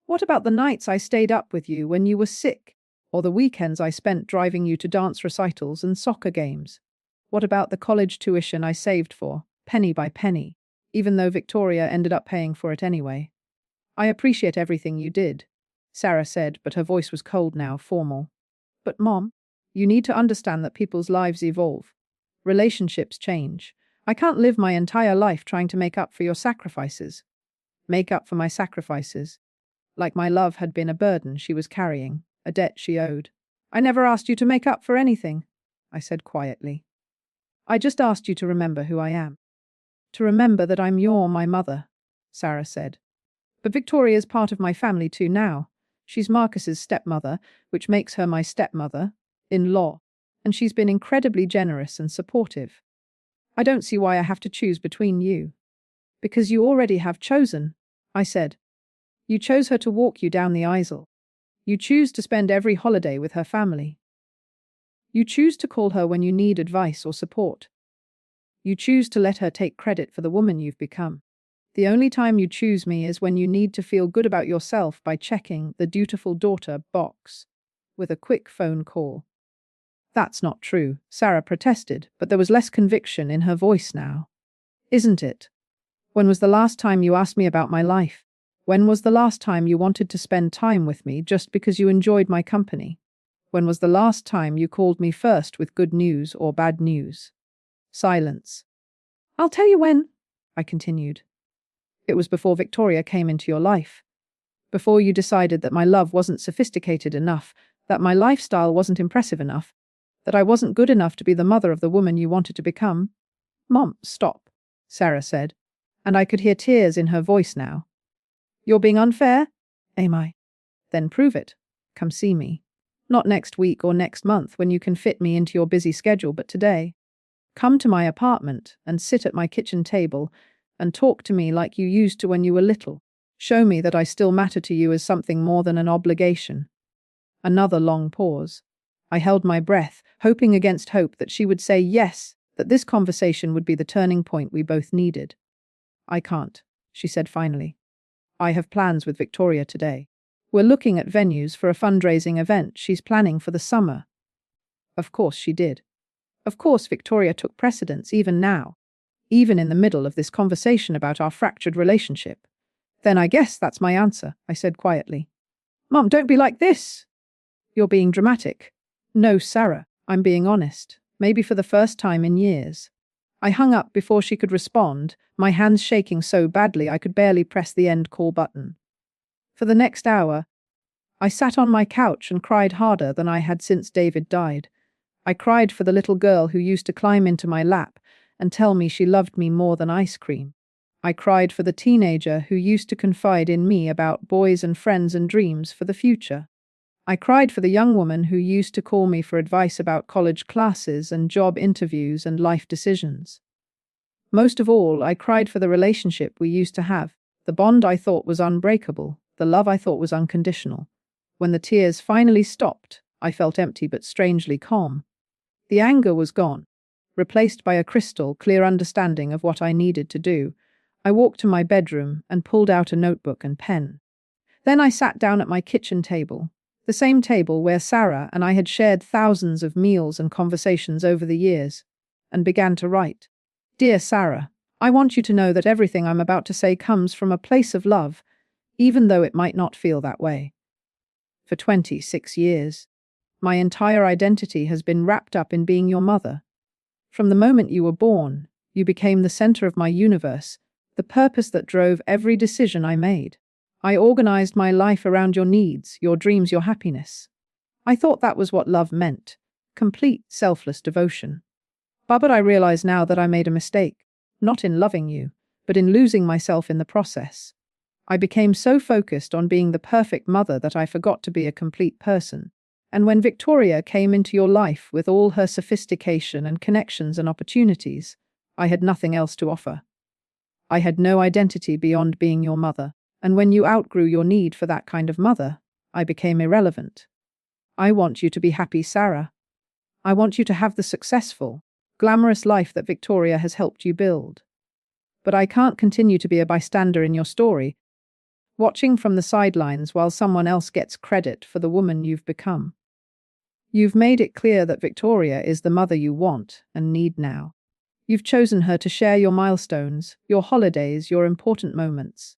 What about the nights I stayed up with you when you were sick, or the weekends I spent driving you to dance recitals and soccer games? What about the college tuition I saved for, penny by penny, even though Victoria ended up paying for it anyway?" "I appreciate everything you did," Sarah said, but her voice was cold now, formal. "But Mom, you need to understand that people's lives evolve. Relationships change. I can't live my entire life trying to make up for your sacrifices." Make up for my sacrifices? Like my love had been a burden she was carrying, a debt she owed. "I never asked you to make up for anything," I said quietly. "I just asked you to remember who I am. To remember that my mother," Sarah said. "But Victoria's part of my family too now. She's Marcus's stepmother, which makes her my stepmother, in law. and she's been incredibly generous and supportive. I don't see why I have to choose between you. Because you already have chosen, I said. You chose her to walk you down the aisle. You choose to spend every holiday with her family. You choose to call her when you need advice or support. You choose to let her take credit for the woman you've become. The only time you choose me is when you need to feel good about yourself by checking the dutiful daughter box with a quick phone call. That's not true, Sarah protested, but there was less conviction in her voice now. Isn't it? When was the last time you asked me about my life? When was the last time you wanted to spend time with me just because you enjoyed my company? When was the last time you called me first with good news or bad news? Silence. I'll tell you when, I continued. It was before Victoria came into your life. Before you decided that my love wasn't sophisticated enough, that my lifestyle wasn't impressive enough, that I wasn't good enough to be the mother of the woman you wanted to become. Mom, stop, Sarah said, and I could hear tears in her voice now. You're being unfair? Am I? Then prove it. Come see me. Not next week or next month when you can fit me into your busy schedule, but today. Come to my apartment and sit at my kitchen table and talk to me like you used to when you were little. Show me that I still matter to you as something more than an obligation. Another long pause. I held my breath, hoping against hope that she would say yes, that this conversation would be the turning point we both needed. I can't, she said finally. I have plans with Victoria today. We're looking at venues for a fundraising event she's planning for the summer. Of course she did. Of course Victoria took precedence even now, even in the middle of this conversation about our fractured relationship. Then I guess that's my answer, I said quietly. Mum, don't be like this. You're being dramatic. No, Sarah, I'm being honest, maybe for the first time in years. I hung up before she could respond, my hands shaking so badly I could barely press the end call button. For the next hour, I sat on my couch and cried harder than I had since David died. I cried for the little girl who used to climb into my lap and tell me she loved me more than ice cream. I cried for the teenager who used to confide in me about boys and friends and dreams for the future. I cried for the young woman who used to call me for advice about college classes and job interviews and life decisions. Most of all, I cried for the relationship we used to have, the bond I thought was unbreakable, the love I thought was unconditional. When the tears finally stopped, I felt empty but strangely calm. The anger was gone, replaced by a crystal clear understanding of what I needed to do. I walked to my bedroom and pulled out a notebook and pen. Then I sat down at my kitchen table, the same table where Sarah and I had shared thousands of meals and conversations over the years, and began to write. Dear Sarah, I want you to know that everything I'm about to say comes from a place of love, even though it might not feel that way. For 26 years, my entire identity has been wrapped up in being your mother. From the moment you were born, you became the center of my universe, the purpose that drove every decision I made. I organized my life around your needs, your dreams, your happiness. I thought that was what love meant, complete, selfless devotion. But I realize now that I made a mistake, not in loving you, but in losing myself in the process. I became so focused on being the perfect mother that I forgot to be a complete person. And when Victoria came into your life with all her sophistication and connections and opportunities, I had nothing else to offer. I had no identity beyond being your mother. And when you outgrew your need for that kind of mother, I became irrelevant. I want you to be happy, Sarah. I want you to have the successful, glamorous life that Victoria has helped you build. But I can't continue to be a bystander in your story, watching from the sidelines while someone else gets credit for the woman you've become. You've made it clear that Victoria is the mother you want and need now. You've chosen her to share your milestones, your holidays, your important moments.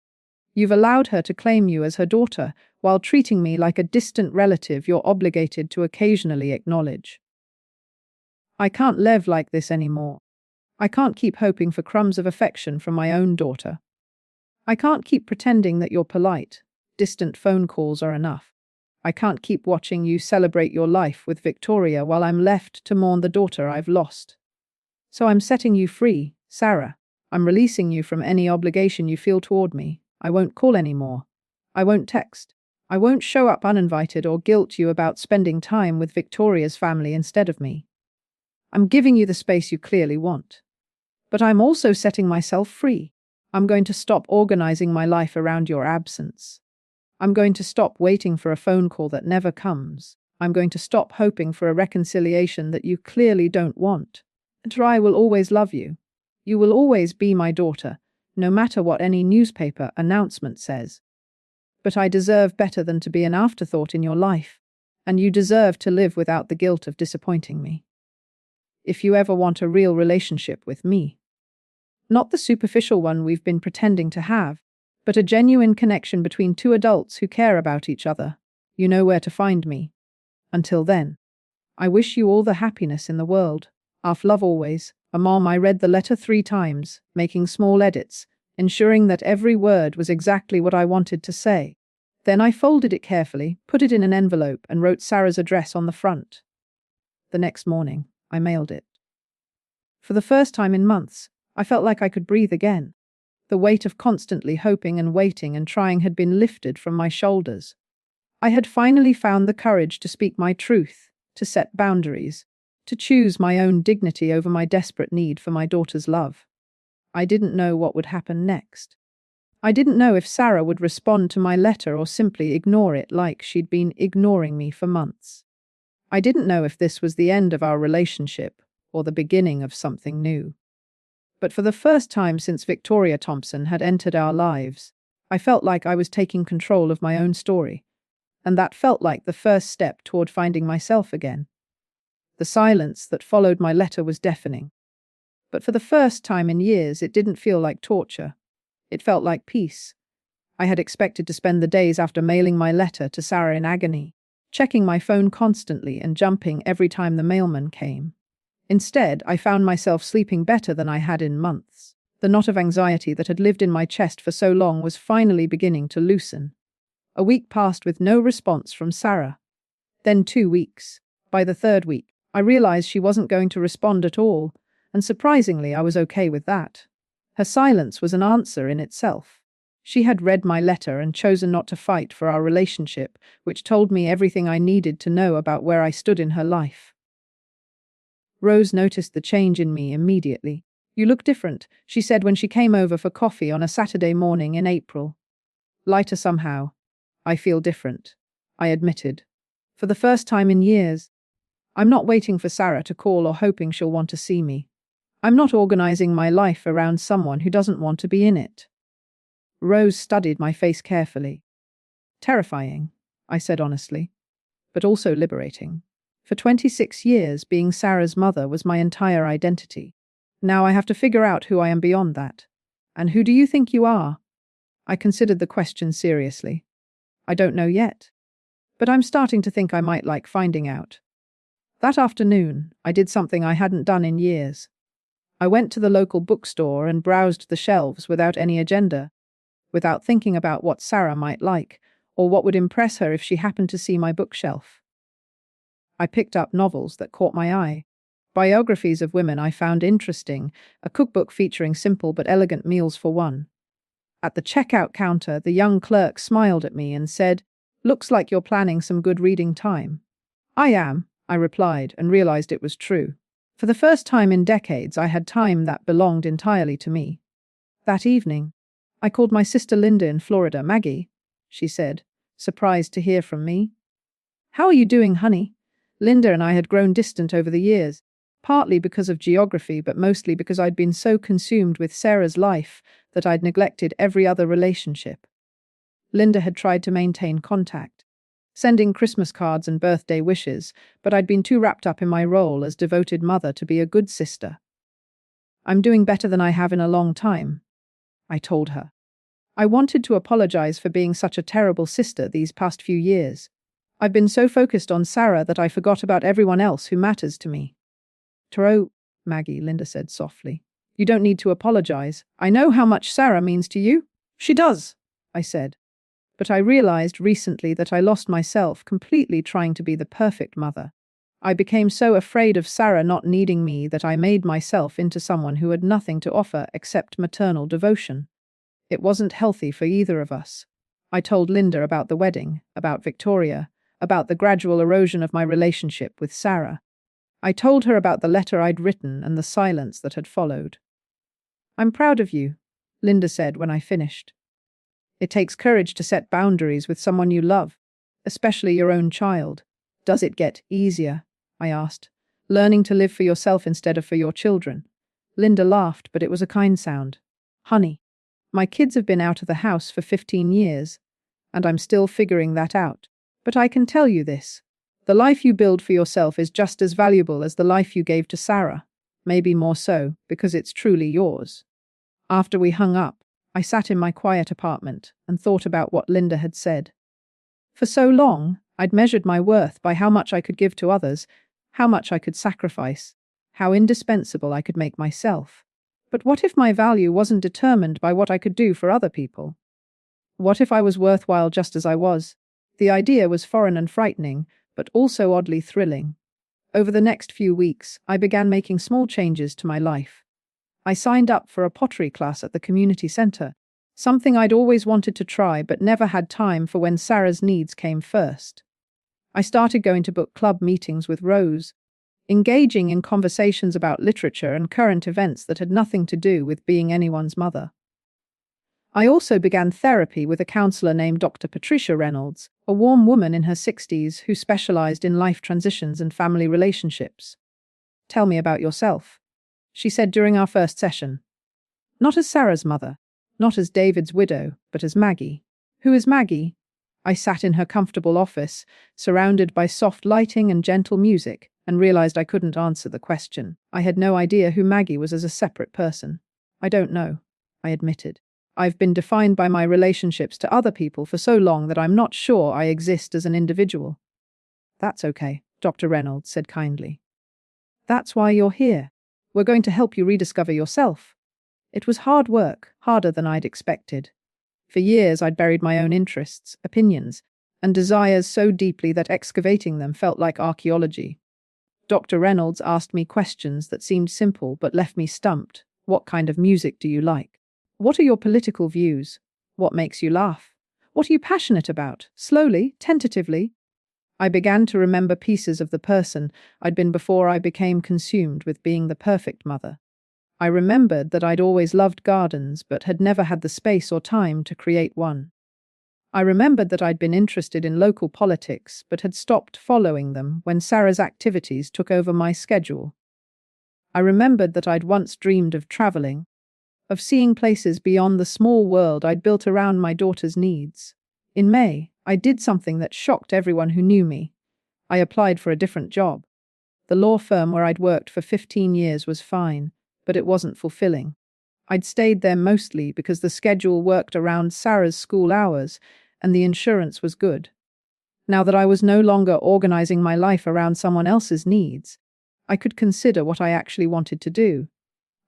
You've allowed her to claim you as her daughter, while treating me like a distant relative you're obligated to occasionally acknowledge. I can't live like this anymore. I can't keep hoping for crumbs of affection from my own daughter. I can't keep pretending that you're polite. Distant phone calls are enough. I can't keep watching you celebrate your life with Victoria while I'm left to mourn the daughter I've lost. So I'm setting you free, Sarah. I'm releasing you from any obligation you feel toward me. I won't call anymore. I won't text. I won't show up uninvited or guilt you about spending time with Victoria's family instead of me. I'm giving you the space you clearly want. But I'm also setting myself free. I'm going to stop organizing my life around your absence. I'm going to stop waiting for a phone call that never comes. I'm going to stop hoping for a reconciliation that you clearly don't want. And I will always love you. You will always be my daughter, no matter what any newspaper announcement says. But I deserve better than to be an afterthought in your life, and you deserve to live without the guilt of disappointing me. If you ever want a real relationship with me, not the superficial one we've been pretending to have, but a genuine connection between two adults who care about each other, you know where to find me. Until then, I wish you all the happiness in the world. Af love always. A mom. I read the letter 3 times, making small edits, ensuring that every word was exactly what I wanted to say. Then I folded it carefully, put it in an envelope, and wrote Sarah's address on the front. The next morning, I mailed it. For the first time in months, I felt like I could breathe again. The weight of constantly hoping and waiting and trying had been lifted from my shoulders. I had finally found the courage to speak my truth, to set boundaries, to choose my own dignity over my desperate need for my daughter's love. I didn't know what would happen next. I didn't know if Sarah would respond to my letter or simply ignore it like she'd been ignoring me for months. I didn't know if this was the end of our relationship or the beginning of something new. But for the first time since Victoria Thompson had entered our lives, I felt like I was taking control of my own story, and that felt like the first step toward finding myself again. The silence that followed my letter was deafening. But for the first time in years, it didn't feel like torture. It felt like peace. I had expected to spend the days after mailing my letter to Sarah in agony, checking my phone constantly and jumping every time the mailman came. Instead, I found myself sleeping better than I had in months. The knot of anxiety that had lived in my chest for so long was finally beginning to loosen. A week passed with no response from Sarah. Then 2 weeks. By the 3rd week, I realized she wasn't going to respond at all, and surprisingly, I was okay with that. Her silence was an answer in itself. She had read my letter and chosen not to fight for our relationship, which told me everything I needed to know about where I stood in her life. Rose noticed the change in me immediately. "You look different," she said when she came over for coffee on a Saturday morning in April. "Lighter somehow." "I feel different," I admitted. "For the first time in years. I'm not waiting for Sarah to call or hoping she'll want to see me. I'm not organizing my life around someone who doesn't want to be in it." Rose studied my face carefully. "Terrifying," I said honestly, "but also liberating. For 26 years, being Sarah's mother was my entire identity. Now I have to figure out who I am beyond that. And who do you think you are?" I considered the question seriously. "I don't know yet. But I'm starting to think I might like finding out." That afternoon, I did something I hadn't done in years. I went to the local bookstore and browsed the shelves without any agenda, without thinking about what Sarah might like, or what would impress her if she happened to see my bookshelf. I picked up novels that caught my eye. Biographies of women I found interesting, a cookbook featuring simple but elegant meals for one. At the checkout counter, the young clerk smiled at me and said, "Looks like you're planning some good reading time." "I am," I replied, and realized it was true. For the first time in decades, I had time that belonged entirely to me. That evening, I called my sister Linda in Florida. "Maggie," she said, surprised to hear from me. "How are you doing, honey?" Linda and I had grown distant over the years, partly because of geography, but mostly because I'd been so consumed with Sarah's life that I'd neglected every other relationship. Linda had tried to maintain contact, sending Christmas cards and birthday wishes, but I'd been too wrapped up in my role as devoted mother to be a good sister. "I'm doing better than I have in a long time," I told her. "I wanted to apologize for being such a terrible sister these past few years. I've been so focused on Sarah that I forgot about everyone else who matters to me." "Taro, Maggie," Linda said softly. "You don't need to apologize. I know how much Sarah means to you." "She does," I said. But I realized recently that I lost myself completely trying to be the perfect mother. I became so afraid of Sarah not needing me that I made myself into someone who had nothing to offer except maternal devotion. It wasn't healthy for either of us. I told Linda about the wedding, about Victoria, about the gradual erosion of my relationship with Sarah. I told her about the letter I'd written and the silence that had followed. "I'm proud of you," Linda said when I finished. "It takes courage to set boundaries with someone you love, especially your own child. Does it get easier?" I asked. "Learning to live for yourself instead of for your children." Linda laughed, but it was a kind sound. "Honey, my kids have been out of the house for 15 years, and I'm still figuring that out. But I can tell you this. The life you build for yourself is just as valuable as the life you gave to Sarah. Maybe more so, because it's truly yours." After we hung up, I sat in my quiet apartment and thought about what Linda had said. For so long, I'd measured my worth by how much I could give to others, how much I could sacrifice, how indispensable I could make myself. But what if my value wasn't determined by what I could do for other people? What if I was worthwhile just as I was? The idea was foreign and frightening, but also oddly thrilling. Over the next few weeks, I began making small changes to my life. I signed up for a pottery class at the community center, something I'd always wanted to try but never had time for when Sarah's needs came first. I started going to book club meetings with Rose, engaging in conversations about literature and current events that had nothing to do with being anyone's mother. I also began therapy with a counselor named Dr. Patricia Reynolds, a warm woman in her 60s who specialized in life transitions and family relationships. "Tell me about yourself," she said during our first session. "Not as Sarah's mother, not as David's widow, but as Maggie." "Who is Maggie?" I sat in her comfortable office, surrounded by soft lighting and gentle music, and realized I couldn't answer the question. I had no idea who Maggie was as a separate person. "I don't know," I admitted. "I've been defined by my relationships to other people for so long that I'm not sure I exist as an individual." "That's okay," Dr. Reynolds said kindly. "That's why you're here. We're going to help you rediscover yourself." It was hard work, harder than I'd expected. For years, I'd buried my own interests, opinions, and desires so deeply that excavating them felt like archaeology. Dr. Reynolds asked me questions that seemed simple but left me stumped. What kind of music do you like? What are your political views? What makes you laugh? What are you passionate about? Slowly, tentatively, I began to remember pieces of the person I'd been before I became consumed with being the perfect mother. I remembered that I'd always loved gardens but had never had the space or time to create one. I remembered that I'd been interested in local politics but had stopped following them when Sarah's activities took over my schedule. I remembered that I'd once dreamed of traveling, of seeing places beyond the small world I'd built around my daughter's needs. In May, I did something that shocked everyone who knew me. I applied for a different job. The law firm where I'd worked for 15 years was fine, but it wasn't fulfilling. I'd stayed there mostly because the schedule worked around Sarah's school hours and the insurance was good. Now that I was no longer organizing my life around someone else's needs, I could consider what I actually wanted to do.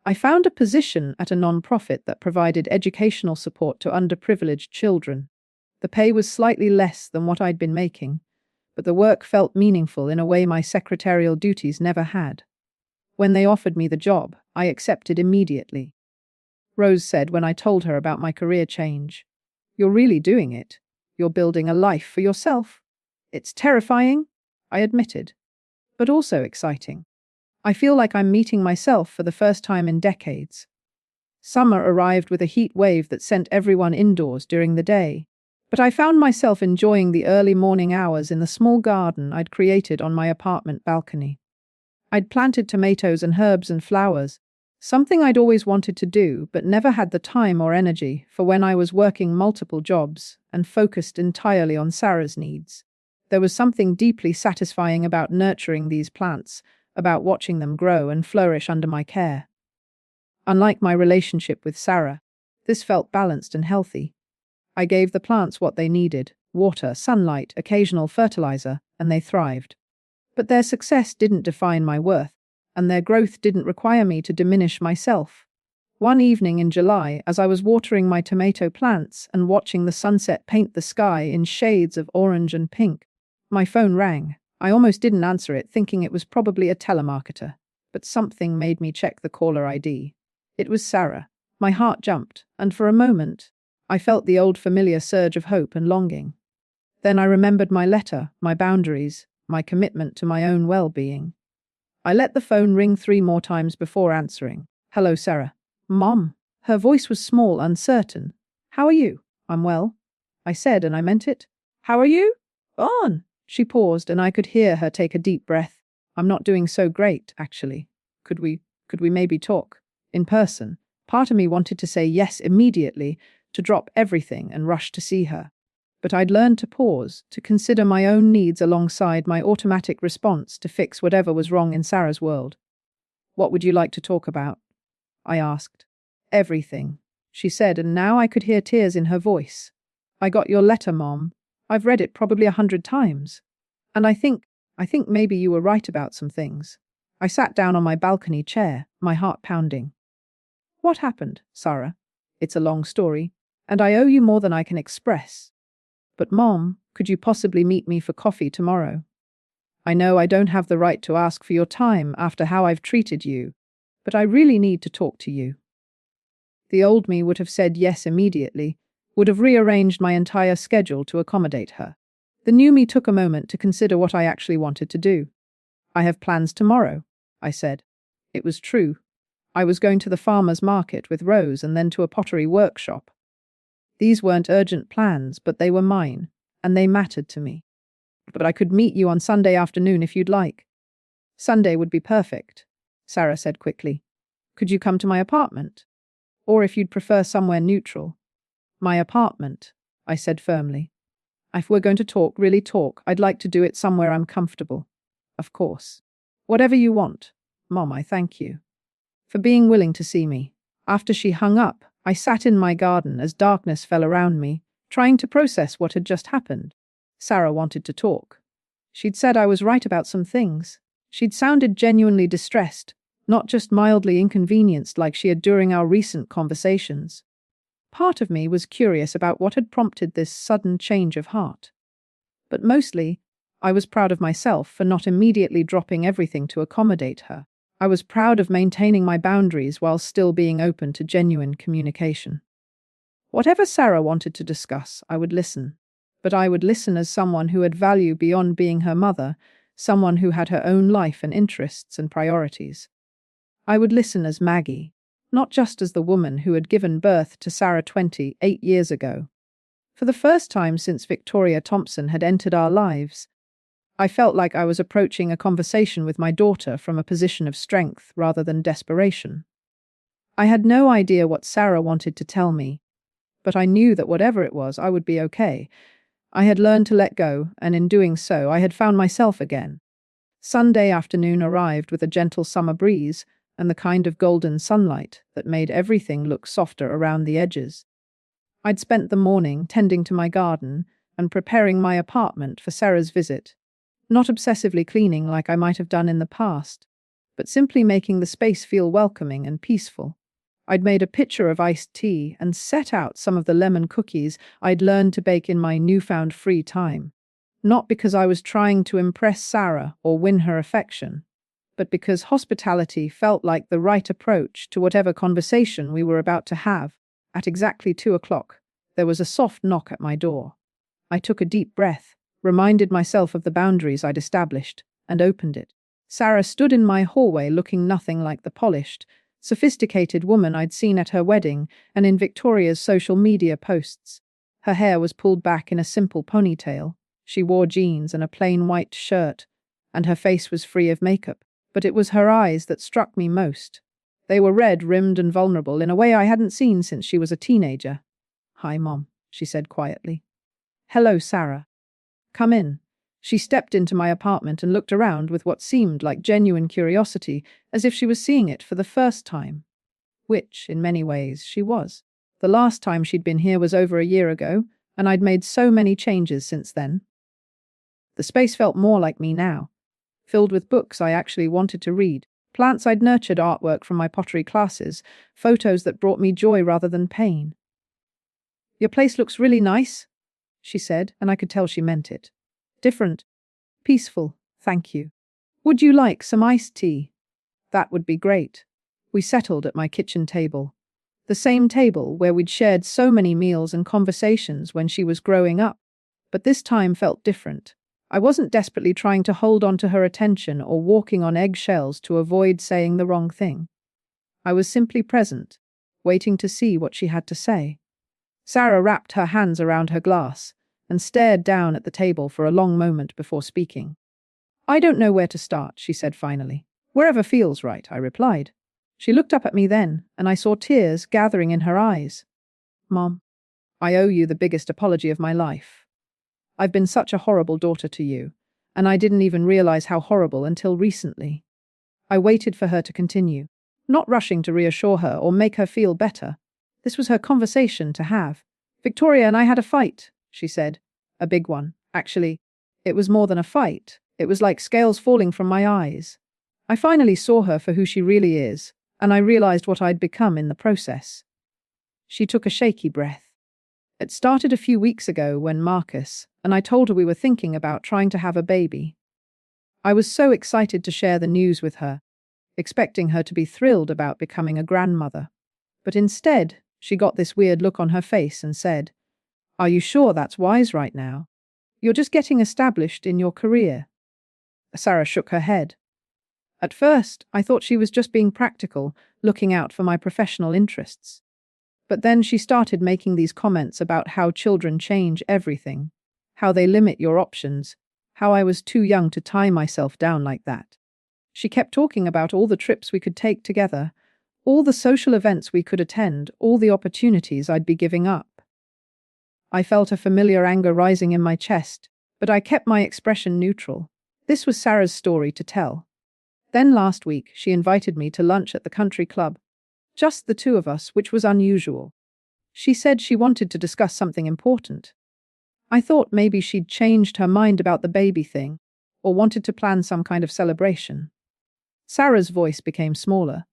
I found a position at a nonprofit that provided educational support to underprivileged children. The pay was slightly less than what I'd been making, but the work felt meaningful in a way my secretarial duties never had. When they offered me the job, I accepted immediately. Rose said when I told her about my career change, "You're really doing it. You're building a life for yourself." "It's terrifying," I admitted, "but also exciting. I feel like I'm meeting myself for the first time in decades." Summer arrived with a heat wave that sent everyone indoors during the day, but I found myself enjoying the early morning hours in the small garden I'd created on my apartment balcony. I'd planted tomatoes and herbs and flowers, something I'd always wanted to do but never had the time or energy for when I was working multiple jobs and focused entirely on Sarah's needs. There was something deeply satisfying about nurturing these plants, about watching them grow and flourish under my care. Unlike my relationship with Sarah, this felt balanced and healthy. I gave the plants what they needed: water, sunlight, occasional fertilizer, and they thrived. But their success didn't define my worth, and their growth didn't require me to diminish myself. One evening in July, as I was watering my tomato plants and watching the sunset paint the sky in shades of orange and pink, my phone rang. I almost didn't answer it, thinking it was probably a telemarketer, but something made me check the caller ID. It was Sarah. My heart jumped, and for a moment, I felt the old familiar surge of hope and longing. Then I remembered my letter, my boundaries, my commitment to my own well-being. I let the phone ring 3 more times before answering. Hello, Sarah. Mom. Her voice was small, uncertain. How are you? I'm well, I said, and I meant it. How are you? On. She paused, and I could hear her take a deep breath. I'm not doing so great, actually. Could we maybe talk? In person. Part of me wanted to say yes immediately, to drop everything and rush to see her. But I'd learned to pause, to consider my own needs alongside my automatic response to fix whatever was wrong in Sarah's world. What would you like to talk about? I asked. Everything, she said, and now I could hear tears in her voice. I got your letter, Mom. I've read it probably 100 times. And I think maybe you were right about some things. I sat down on my balcony chair, my heart pounding. What happened, Sarah? It's a long story, and I owe you more than I can express. But Mom, could you possibly meet me for coffee tomorrow? I know I don't have the right to ask for your time after how I've treated you, but I really need to talk to you. The old me would have said yes immediately, would have rearranged my entire schedule to accommodate her. The new me took a moment to consider what I actually wanted to do. I have plans tomorrow, I said. It was true. I was going to the farmer's market with Rose and then to a pottery workshop. These weren't urgent plans, but they were mine, and they mattered to me. But I could meet you on Sunday afternoon if you'd like. Sunday would be perfect, Sarah said quickly. Could you come to my apartment? Or if you'd prefer somewhere neutral. My apartment, I said firmly. If we're going to talk, really talk, I'd like to do it somewhere I'm comfortable. Of course. Whatever you want. Mom, I thank you for being willing to see me. After she hung up, I sat in my garden as darkness fell around me, trying to process what had just happened. Sarah wanted to talk. She'd said I was right about some things. She'd sounded genuinely distressed, not just mildly inconvenienced like she had during our recent conversations. Part of me was curious about what had prompted this sudden change of heart. But mostly, I was proud of myself for not immediately dropping everything to accommodate her. I was proud of maintaining my boundaries while still being open to genuine communication. Whatever Sarah wanted to discuss, I would listen. But I would listen as someone who had value beyond being her mother, someone who had her own life and interests and priorities. I would listen as Maggie, not just as the woman who had given birth to Sarah 28 years ago. For the first time since Victoria Thompson had entered our lives, I felt like I was approaching a conversation with my daughter from a position of strength rather than desperation. I had no idea what Sarah wanted to tell me, but I knew that whatever it was, I would be okay. I had learned to let go, and in doing so, I had found myself again. Sunday afternoon arrived with a gentle summer breeze and the kind of golden sunlight that made everything look softer around the edges. I'd spent the morning tending to my garden and preparing my apartment for Sarah's visit. Not obsessively cleaning like I might have done in the past, but simply making the space feel welcoming and peaceful. I'd made a pitcher of iced tea and set out some of the lemon cookies I'd learned to bake in my newfound free time. Not because I was trying to impress Sarah or win her affection, but because hospitality felt like the right approach to whatever conversation we were about to have. At exactly 2 o'clock, there was a soft knock at my door. I took a deep breath, reminded myself of the boundaries I'd established, and opened it. Sarah stood in my hallway looking nothing like the polished, sophisticated woman I'd seen at her wedding and in Victoria's social media posts. Her hair was pulled back in a simple ponytail. She wore jeans and a plain white shirt, and her face was free of makeup. But it was her eyes that struck me most. They were red-rimmed and vulnerable in a way I hadn't seen since she was a teenager. "Hi, Mom," she said quietly. "Hello, Sarah. Come in." She stepped into my apartment and looked around with what seemed like genuine curiosity, as if she was seeing it for the first time. Which, in many ways, she was. The last time she'd been here was over a year ago, and I'd made so many changes since then. The space felt more like me now, filled with books I actually wanted to read, plants I'd nurtured, artwork from my pottery classes, photos that brought me joy rather than pain. "Your place looks really nice," she said, and I could tell she meant it. "Different. Peaceful, thank you. Would you like some iced tea?" "That would be great." We settled at my kitchen table. The same table where we'd shared so many meals and conversations when she was growing up. But this time felt different. I wasn't desperately trying to hold on to her attention or walking on eggshells to avoid saying the wrong thing. I was simply present, waiting to see what she had to say. Sarah wrapped her hands around her glass and stared down at the table for a long moment before speaking. "I don't know where to start," she said finally. "Wherever feels right," I replied. She looked up at me then, and I saw tears gathering in her eyes. "Mom, I owe you the biggest apology of my life. I've been such a horrible daughter to you, and I didn't even realize how horrible until recently." I waited for her to continue, not rushing to reassure her or make her feel better. This was her conversation to have. "Victoria and I had a fight," she said. "A big one. Actually, it was more than a fight. It was like scales falling from my eyes. I finally saw her for who she really is, and I realized what I'd become in the process." She took a shaky breath. "It started a few weeks ago when Marcus and I told her we were thinking about trying to have a baby. I was so excited to share the news with her, expecting her to be thrilled about becoming a grandmother. But instead, she got this weird look on her face and said, 'Are you sure that's wise right now? You're just getting established in your career.'" Sarah shook her head. "At first, I thought she was just being practical, looking out for my professional interests. But then she started making these comments about how children change everything, how they limit your options, how I was too young to tie myself down like that. She kept talking about all the trips we could take together, all the social events we could attend, all the opportunities I'd be giving up." I felt a familiar anger rising in my chest, but I kept my expression neutral. This was Sarah's story to tell. Then last week, she invited me to lunch at the country club. Just the two of us, which was unusual. She said she wanted to discuss something important. I thought maybe she'd changed her mind about the baby thing, or wanted to plan some kind of celebration. Sarah's voice became smaller.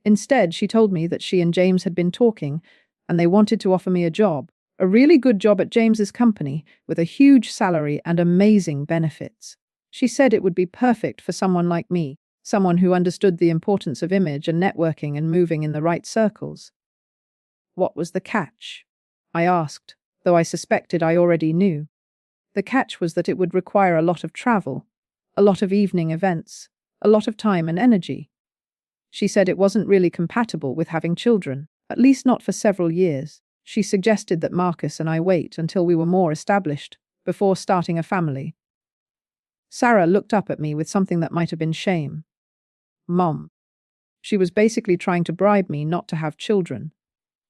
Instead, she told me that she and James had been talking, and they wanted to offer me a job, a really good job at James's company, with a huge salary and amazing benefits. She said it would be perfect for someone like me, someone who understood the importance of image and networking and moving in the right circles. What was the catch? I asked, though I suspected I already knew. The catch was that it would require a lot of travel, a lot of evening events, a lot of time and energy. She said it wasn't really compatible with having children, at least not for several years. She suggested that Marcus and I wait until we were more established, before starting a family. Sarah looked up at me with something that might have been shame. "Mom." She was basically trying to bribe me not to have children.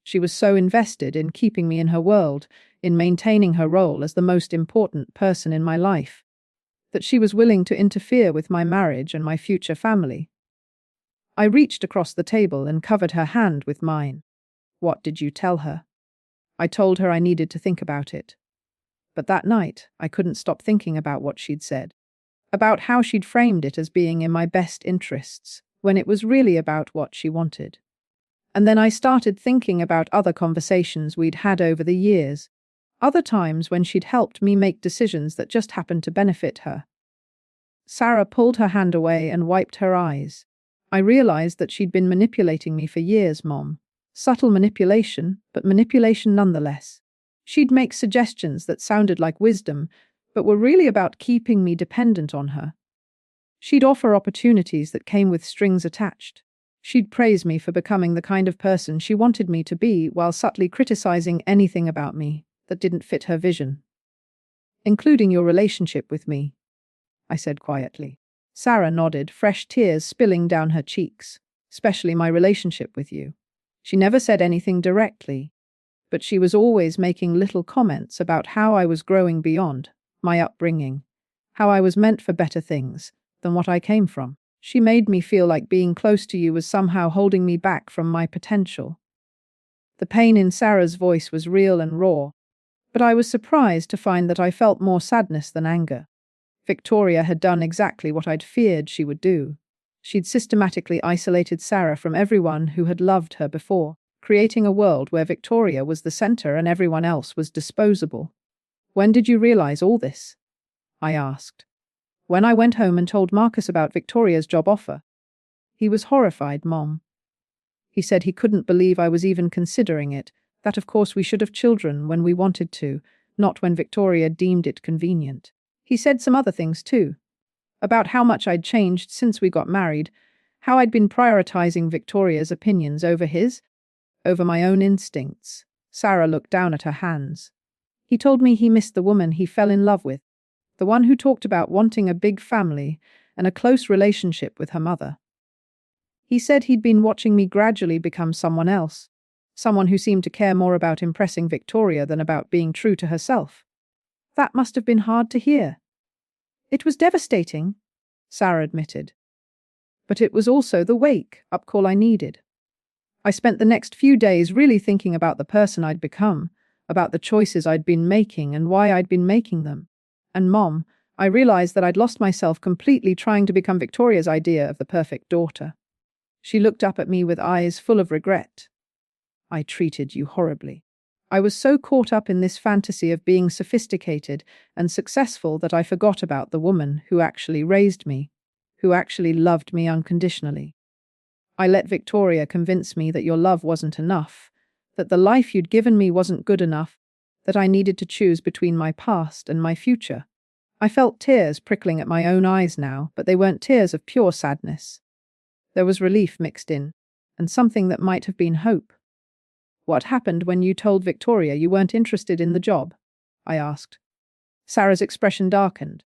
She was so invested in keeping me in her world, in maintaining her role as the most important person in my life, that she was willing to interfere with my marriage and my future family. I reached across the table and covered her hand with mine. "What did you tell her?" I told her I needed to think about it. But that night, I couldn't stop thinking about what she'd said, about how she'd framed it as being in my best interests, when it was really about what she wanted. And then I started thinking about other conversations we'd had over the years, other times when she'd helped me make decisions that just happened to benefit her. Sarah pulled her hand away and wiped her eyes. "I realized that she'd been manipulating me for years, Mom. Subtle manipulation, but manipulation nonetheless. She'd make suggestions that sounded like wisdom, but were really about keeping me dependent on her. She'd offer opportunities that came with strings attached. She'd praise me for becoming the kind of person she wanted me to be while subtly criticizing anything about me that didn't fit her vision. Including your relationship with me," I said quietly. Sarah nodded, fresh tears spilling down her cheeks. "Especially my relationship with you." She never said anything directly, but she was always making little comments about how I was growing beyond my upbringing, how I was meant for better things than what I came from. She made me feel like being close to you was somehow holding me back from my potential. The pain in Sarah's voice was real and raw, but I was surprised to find that I felt more sadness than anger. Victoria had done exactly what I'd feared she would do. She'd systematically isolated Sarah from everyone who had loved her before, creating a world where Victoria was the center and everyone else was disposable. "When did you realize all this?" I asked. "When I went home and told Marcus about Victoria's job offer. He was horrified, Mom. He said he couldn't believe I was even considering it, that of course we should have children when we wanted to, not when Victoria deemed it convenient. He said some other things too, about how much I'd changed since we got married, how I'd been prioritizing Victoria's opinions over his, over my own instincts. Sarah looked down at her hands. He told me he missed the woman he fell in love with, the one who talked about wanting a big family and a close relationship with her mother. He said he'd been watching me gradually become someone else, someone who seemed to care more about impressing Victoria than about being true to herself. That must have been hard to hear. It was devastating, Sarah admitted. But it was also the wake-up call I needed. I spent the next few days really thinking about the person I'd become, about the choices I'd been making and why I'd been making them. And Mom, I realized that I'd lost myself completely trying to become Victoria's idea of the perfect daughter. She looked up at me with eyes full of regret. I treated you horribly. I was so caught up in this fantasy of being sophisticated and successful that I forgot about the woman who actually raised me, who actually loved me unconditionally. I let Victoria convince me that your love wasn't enough, that the life you'd given me wasn't good enough, that I needed to choose between my past and my future. I felt tears prickling at my own eyes now, but they weren't tears of pure sadness. There was relief mixed in, and something that might have been hope. What happened when you told Victoria you weren't interested in the job? I asked. Sarah's expression darkened.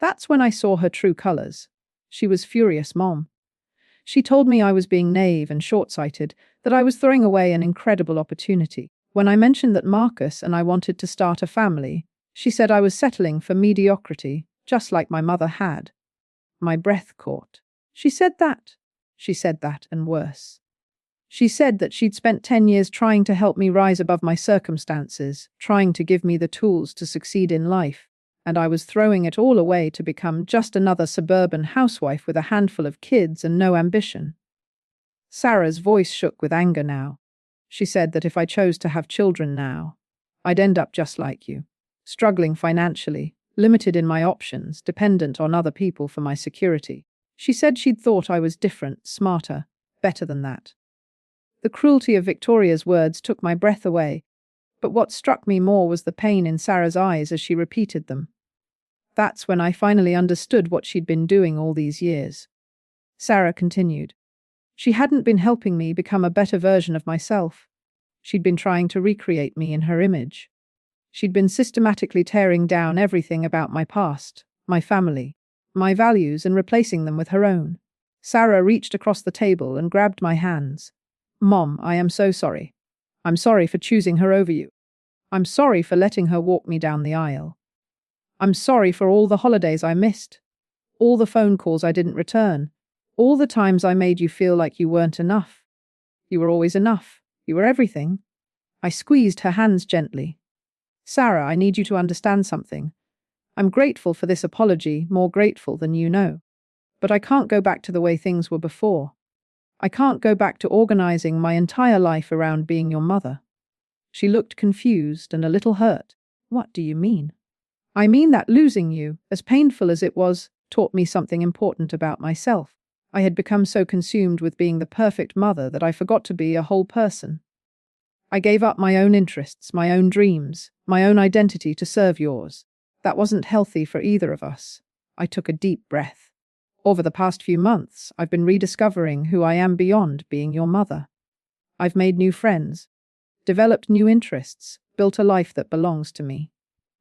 That's when I saw her true colors. She was furious, Mom. She told me I was being naive and short-sighted, that I was throwing away an incredible opportunity. When I mentioned that Marcus and I wanted to start a family, she said I was settling for mediocrity, just like my mother had. My breath caught. She said that. She said that and worse. She said that she'd spent 10 years trying to help me rise above my circumstances, trying to give me the tools to succeed in life, and I was throwing it all away to become just another suburban housewife with a handful of kids and no ambition. Sarah's voice shook with anger now. She said that if I chose to have children now, I'd end up just like you, struggling financially, limited in my options, dependent on other people for my security. She said she'd thought I was different, smarter, better than that. The cruelty of Victoria's words took my breath away, but what struck me more was the pain in Sarah's eyes as she repeated them. That's when I finally understood what she'd been doing all these years. Sarah continued. She hadn't been helping me become a better version of myself. She'd been trying to recreate me in her image. She'd been systematically tearing down everything about my past, my family, my values, and replacing them with her own. Sarah reached across the table and grabbed my hands. Mom, I am so sorry. I'm sorry for choosing her over you. I'm sorry for letting her walk me down the aisle. I'm sorry for all the holidays I missed, all the phone calls I didn't return, all the times I made you feel like you weren't enough. You were always enough. You were everything. I squeezed her hands gently. Sarah, I need you to understand something. I'm grateful for this apology, more grateful than you know. But I can't go back to the way things were before. I can't go back to organizing my entire life around being your mother. She looked confused and a little hurt. What do you mean? I mean that losing you, as painful as it was, taught me something important about myself. I had become so consumed with being the perfect mother that I forgot to be a whole person. I gave up my own interests, my own dreams, my own identity to serve yours. That wasn't healthy for either of us. I took a deep breath. Over the past few months, I've been rediscovering who I am beyond being your mother. I've made new friends, developed new interests, built a life that belongs to me.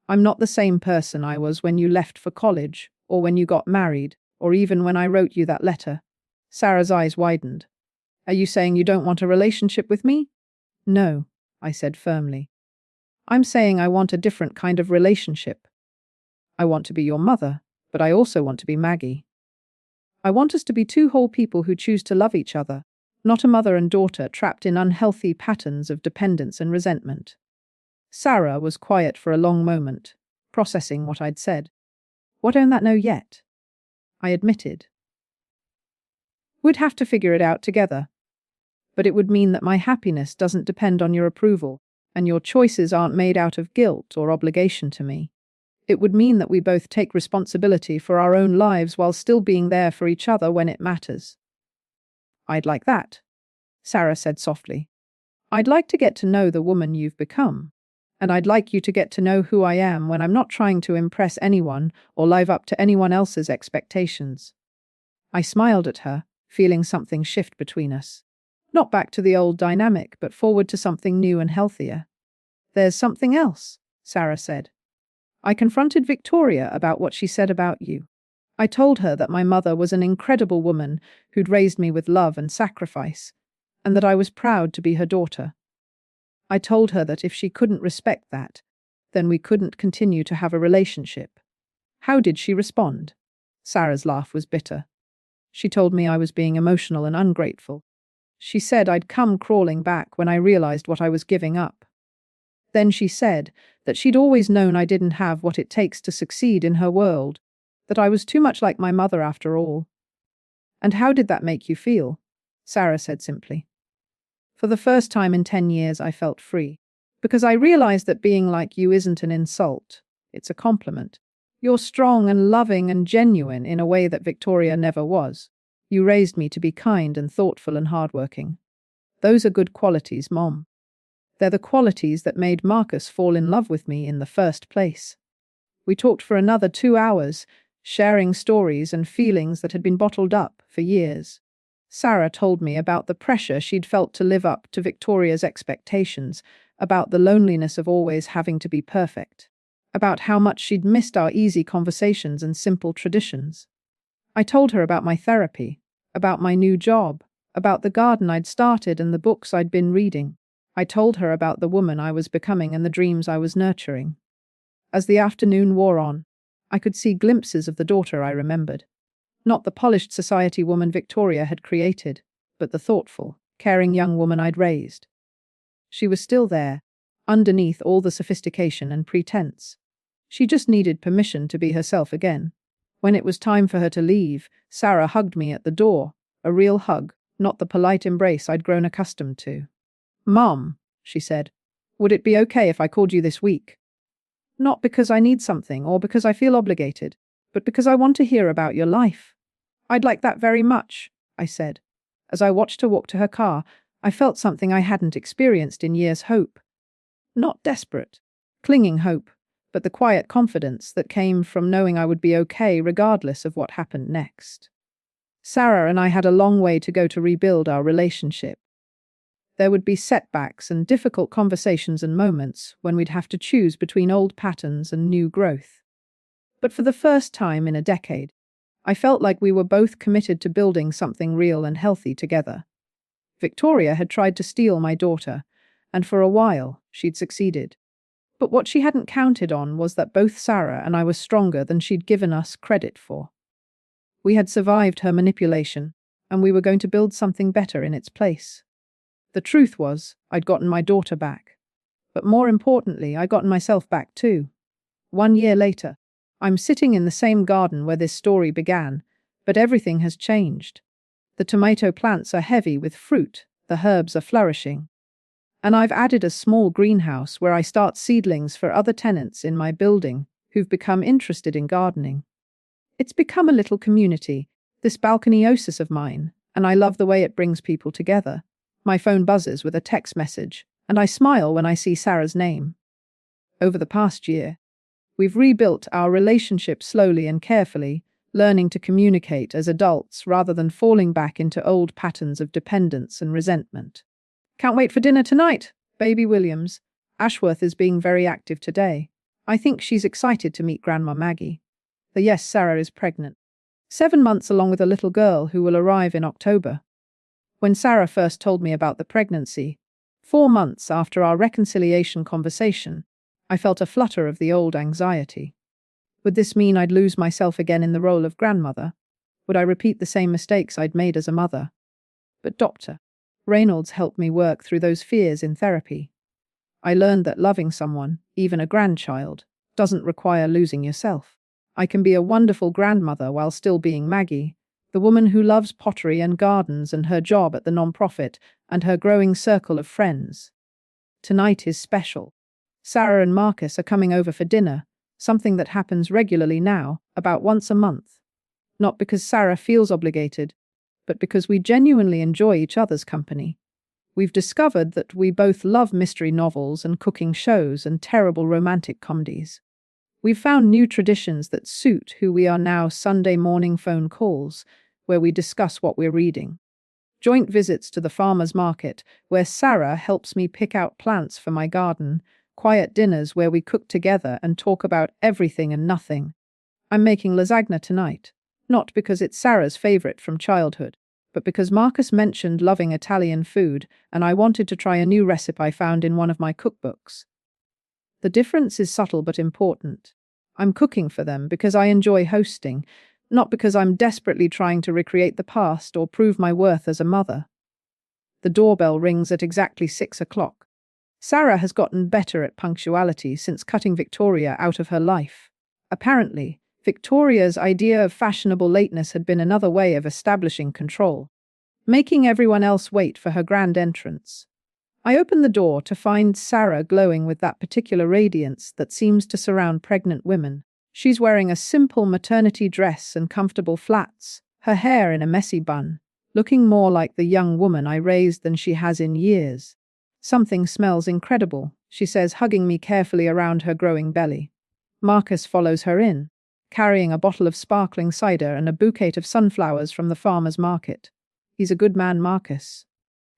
I'm not the same person I was when you left for college, or when you got married, or even when I wrote you that letter. Sarah's eyes widened. Are you saying you don't want a relationship with me? No, I said firmly. I'm saying I want a different kind of relationship. I want to be your mother, but I also want to be Maggie. I want us to be two whole people who choose to love each other, not a mother and daughter trapped in unhealthy patterns of dependence and resentment. Sarah was quiet for a long moment, processing what I'd said. What don't that know yet? I admitted. We'd have to figure it out together. But it would mean that my happiness doesn't depend on your approval, and your choices aren't made out of guilt or obligation to me. It would mean that we both take responsibility for our own lives while still being there for each other when it matters. I'd like that, Sarah said softly. I'd like to get to know the woman you've become. And I'd like you to get to know who I am when I'm not trying to impress anyone or live up to anyone else's expectations. I smiled at her, feeling something shift between us. Not back to the old dynamic, but forward to something new and healthier. There's something else, Sarah said. I confronted Victoria about what she said about you. I told her that my mother was an incredible woman who'd raised me with love and sacrifice, and that I was proud to be her daughter. I told her that if she couldn't respect that, then we couldn't continue to have a relationship. How did she respond? Sarah's laugh was bitter. She told me I was being emotional and ungrateful. She said I'd come crawling back when I realized what I was giving up. Then she said that she'd always known I didn't have what it takes to succeed in her world, that I was too much like my mother after all. And how did that make you feel? Sarah said simply. For the first time in 10 years, I felt free, because I realized that being like you isn't an insult, it's a compliment. You're strong and loving and genuine in a way that Victoria never was. You raised me to be kind and thoughtful and hardworking. Those are good qualities, Mom. They're the qualities that made Marcus fall in love with me in the first place. We talked for another 2 hours, sharing stories and feelings that had been bottled up for years. Sarah told me about the pressure she'd felt to live up to Victoria's expectations, about the loneliness of always having to be perfect, about how much she'd missed our easy conversations and simple traditions. I told her about my therapy, about my new job, about the garden I'd started and the books I'd been reading. I told her about the woman I was becoming and the dreams I was nurturing. As the afternoon wore on, I could see glimpses of the daughter I remembered. Not the polished society woman Victoria had created, but the thoughtful, caring young woman I'd raised. She was still there, underneath all the sophistication and pretense. She just needed permission to be herself again. When it was time for her to leave, Sarah hugged me at the door, a real hug, not the polite embrace I'd grown accustomed to. "Mom," she said, "would it be okay if I called you this week? Not because I need something or because I feel obligated, but because I want to hear about your life." "I'd like that very much," I said. As I watched her walk to her car, I felt something I hadn't experienced in years: hope. Not desperate, clinging hope, but the quiet confidence that came from knowing I would be okay regardless of what happened next. Sarah and I had a long way to go to rebuild our relationship. There would be setbacks and difficult conversations and moments when we'd have to choose between old patterns and new growth. But for the first time in a decade, I felt like we were both committed to building something real and healthy together. Victoria had tried to steal my daughter, and for a while she'd succeeded. But what she hadn't counted on was that both Sarah and I were stronger than she'd given us credit for. We had survived her manipulation, and we were going to build something better in its place. The truth was, I'd gotten my daughter back. But more importantly, I'd gotten myself back too. 1 year later, I'm sitting in the same garden where this story began, but everything has changed. The tomato plants are heavy with fruit, the herbs are flourishing. And I've added a small greenhouse where I start seedlings for other tenants in my building who've become interested in gardening. It's become a little community, this balcony oasis of mine, and I love the way it brings people together. My phone buzzes with a text message, and I smile when I see Sarah's name. Over the past year, we've rebuilt our relationship slowly and carefully, learning to communicate as adults rather than falling back into old patterns of dependence and resentment. "Can't wait for dinner tonight, baby Williams." Ashworth is being very active today. I think she's excited to meet Grandma Maggie. Yes, Sarah is pregnant. 7 months along with a little girl who will arrive in October. When Sarah first told me about the pregnancy, 4 months after our reconciliation conversation, I felt a flutter of the old anxiety. Would this mean I'd lose myself again in the role of grandmother? Would I repeat the same mistakes I'd made as a mother? But Dr. Reynolds helped me work through those fears in therapy. I learned that loving someone, even a grandchild, doesn't require losing yourself. I can be a wonderful grandmother while still being Maggie, the woman who loves pottery and gardens and her job at the nonprofit and her growing circle of friends. Tonight is special. Sarah and Marcus are coming over for dinner, something that happens regularly now, about once a month. Not because Sarah feels obligated, but because we genuinely enjoy each other's company. We've discovered that we both love mystery novels and cooking shows and terrible romantic comedies. We've found new traditions that suit who we are now: Sunday morning phone calls, where we discuss what we're reading. Joint visits to the farmer's market, where Sarah helps me pick out plants for my garden. Quiet dinners where we cook together and talk about everything and nothing. I'm making lasagna tonight, not because it's Sarah's favorite from childhood, but because Marcus mentioned loving Italian food and I wanted to try a new recipe I found in one of my cookbooks. The difference is subtle but important. I'm cooking for them because I enjoy hosting, not because I'm desperately trying to recreate the past or prove my worth as a mother. The doorbell rings at exactly 6 o'clock. Sarah has gotten better at punctuality since cutting Victoria out of her life. Apparently, Victoria's idea of fashionable lateness had been another way of establishing control, making everyone else wait for her grand entrance. I open the door to find Sarah glowing with that particular radiance that seems to surround pregnant women. She's wearing a simple maternity dress and comfortable flats, her hair in a messy bun, looking more like the young woman I raised than she has in years. Something smells incredible, she says, hugging me carefully around her growing belly. Marcus follows her in, carrying a bottle of sparkling cider and a bouquet of sunflowers from the farmer's market. He's a good man, Marcus.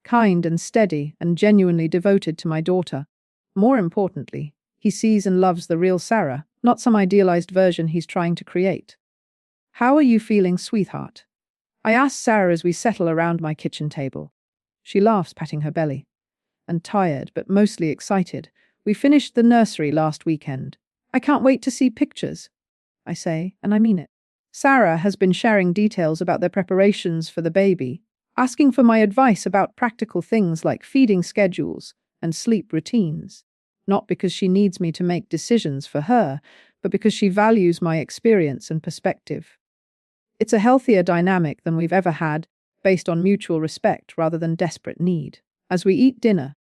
Kind and steady and genuinely devoted to my daughter. More importantly, he sees and loves the real Sarah, not some idealized version he's trying to create. "How are you feeling, sweetheart?" I ask Sarah as we settle around my kitchen table. She laughs, patting her belly. "And tired, but mostly excited. We finished the nursery last weekend. I can't wait to see pictures," I say, and I mean it. Sarah has been sharing details about their preparations for the baby, asking for my advice about practical things like feeding schedules and sleep routines. Not because she needs me to make decisions for her, but because she values my experience and perspective. It's a healthier dynamic than we've ever had, based on mutual respect rather than desperate need. As we eat dinner,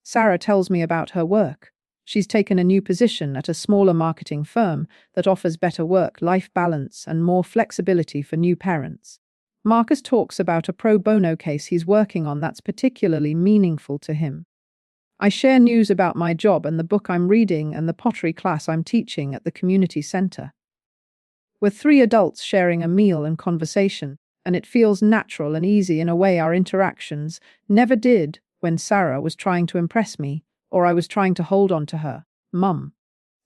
Sarah tells me about her work. She's taken a new position at a smaller marketing firm that offers better work-life balance and more flexibility for new parents. Marcus talks about a pro bono case he's working on that's particularly meaningful to him. I share news about my job and the book I'm reading and the pottery class I'm teaching at the community center. We're three adults sharing a meal and conversation, and it feels natural and easy in a way our interactions never did when Sarah was trying to impress me or I was trying to hold on to her. "Mum,"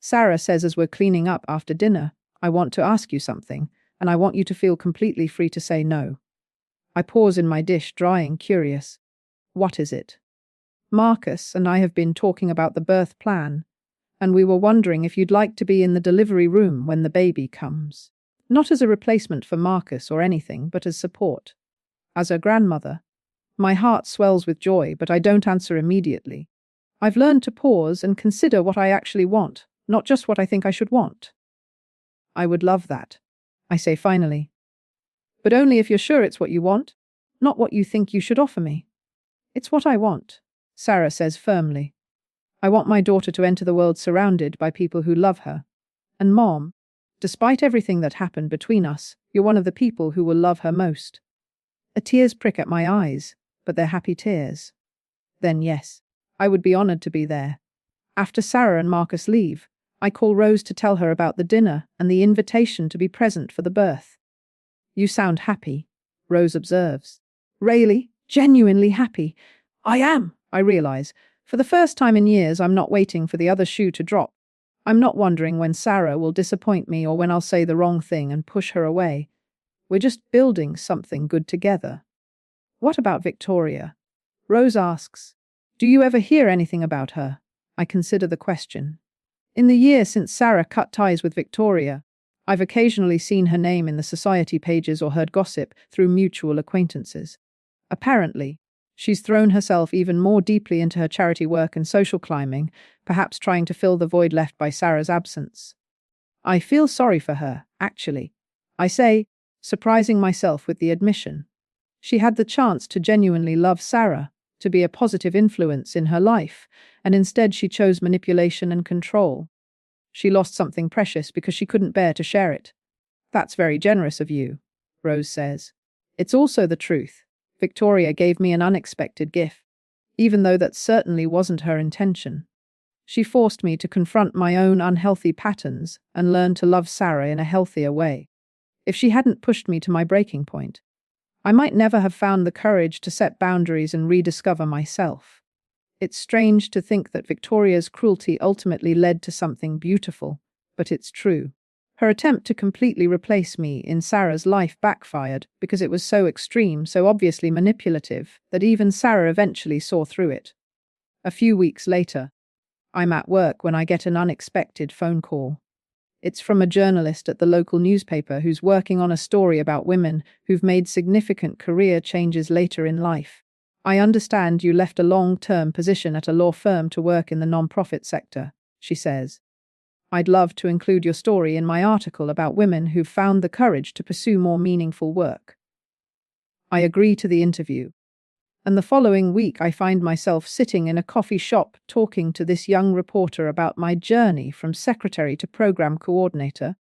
Sarah says as we're cleaning up after dinner, "I want to ask you something, and I want you to feel completely free to say no." I pause in my dish, drying, curious. "What is it?" "Marcus and I have been talking about the birth plan, and we were wondering if you'd like to be in the delivery room when the baby comes. Not as a replacement for Marcus or anything, but as support. As a grandmother." My heart swells with joy, but I don't answer immediately. I've learned to pause and consider what I actually want, not just what I think I should want. "I would love that," I say finally. "But only if you're sure it's what you want, not what you think you should offer me." "It's what I want," Sarah says firmly. "I want my daughter to enter the world surrounded by people who love her. And Mom, despite everything that happened between us, you're one of the people who will love her most." A tears prick at my eyes, but they're happy tears. Then yes, I would be honored to be there. After Sarah and Marcus leave, I call Rose to tell her about the dinner and the invitation to be present for the birth. "You sound happy," Rose observes. "Really? Genuinely happy?" "I am," I realize. For the first time in years, I'm not waiting for the other shoe to drop. I'm not wondering when Sarah will disappoint me or when I'll say the wrong thing and push her away. We're just building something good together. "What about Victoria?" Rose asks. "Do you ever hear anything about her?" I consider the question. In the year since Sarah cut ties with Victoria, I've occasionally seen her name in the society pages or heard gossip through mutual acquaintances. Apparently, she's thrown herself even more deeply into her charity work and social climbing, perhaps trying to fill the void left by Sarah's absence. I feel sorry for her, actually. I say, surprising myself with the admission. She had the chance to genuinely love Sarah, to be a positive influence in her life, and instead she chose manipulation and control. She lost something precious because she couldn't bear to share it. "That's very generous of you," Rose says. "It's also the truth. Victoria gave me an unexpected gift. even though that certainly wasn't her intention. She forced me to confront my own unhealthy patterns and learn to love Sarah in a healthier way. If she hadn't pushed me to my breaking point, I might never have found the courage to set boundaries and rediscover myself. It's strange to think that Victoria's cruelty ultimately led to something beautiful, but it's true. Her attempt to completely replace me in Sarah's life backfired because it was so extreme, so obviously manipulative, that even Sarah eventually saw through it. A few weeks later, I'm at work when I get an unexpected phone call. It's from a journalist at the local newspaper who's working on a story about women who've made significant career changes later in life. "I understand you left a long-term position at a law firm to work in the non-profit sector," she says. "I'd love to include your story in my article about women who've found the courage to pursue more meaningful work." I agree to the interview, and the following week I find myself sitting in a coffee shop talking to this young reporter about my journey from secretary to program coordinator,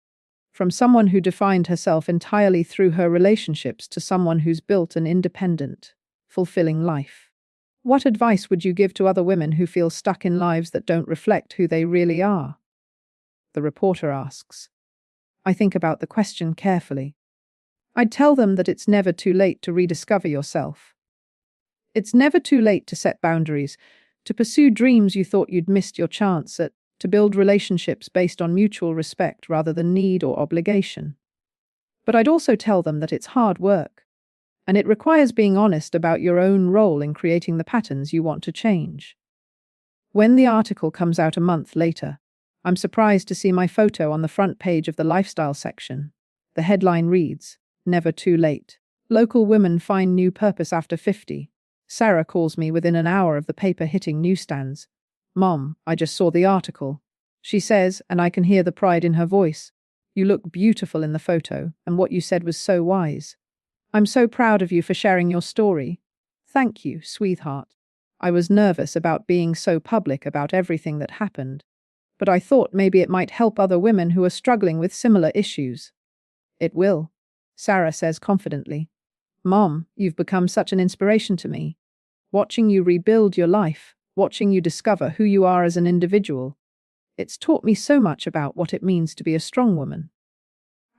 from someone who defined herself entirely through her relationships to someone who's built an independent, fulfilling life. What advice would you give to other women who feel stuck in lives that don't reflect who they really are? The reporter asks. I think about the question carefully. I'd tell them that it's never too late to rediscover yourself. It's never too late to set boundaries, to pursue dreams you thought you'd missed your chance at, to build relationships based on mutual respect rather than need or obligation. But I'd also tell them that it's hard work, and it requires being honest about your own role in creating the patterns you want to change. When the article comes out a month later, I'm surprised to see my photo on the front page of the lifestyle section. The headline reads, "Never too late. Local women find new purpose after 50. Sarah calls me within an hour of the paper hitting newsstands. "Mom, I just saw the article," she says, and I can hear the pride in her voice. "You look beautiful in the photo, and what you said was so wise. I'm so proud of you for sharing your story." "Thank you, sweetheart." I was nervous about being so public about everything that happened, but I thought maybe it might help other women who are struggling with similar issues. "It will," Sarah says confidently. "Mom, you've become such an inspiration to me. Watching you rebuild your life, watching you discover who you are as an individual, it's taught me so much about what it means to be a strong woman."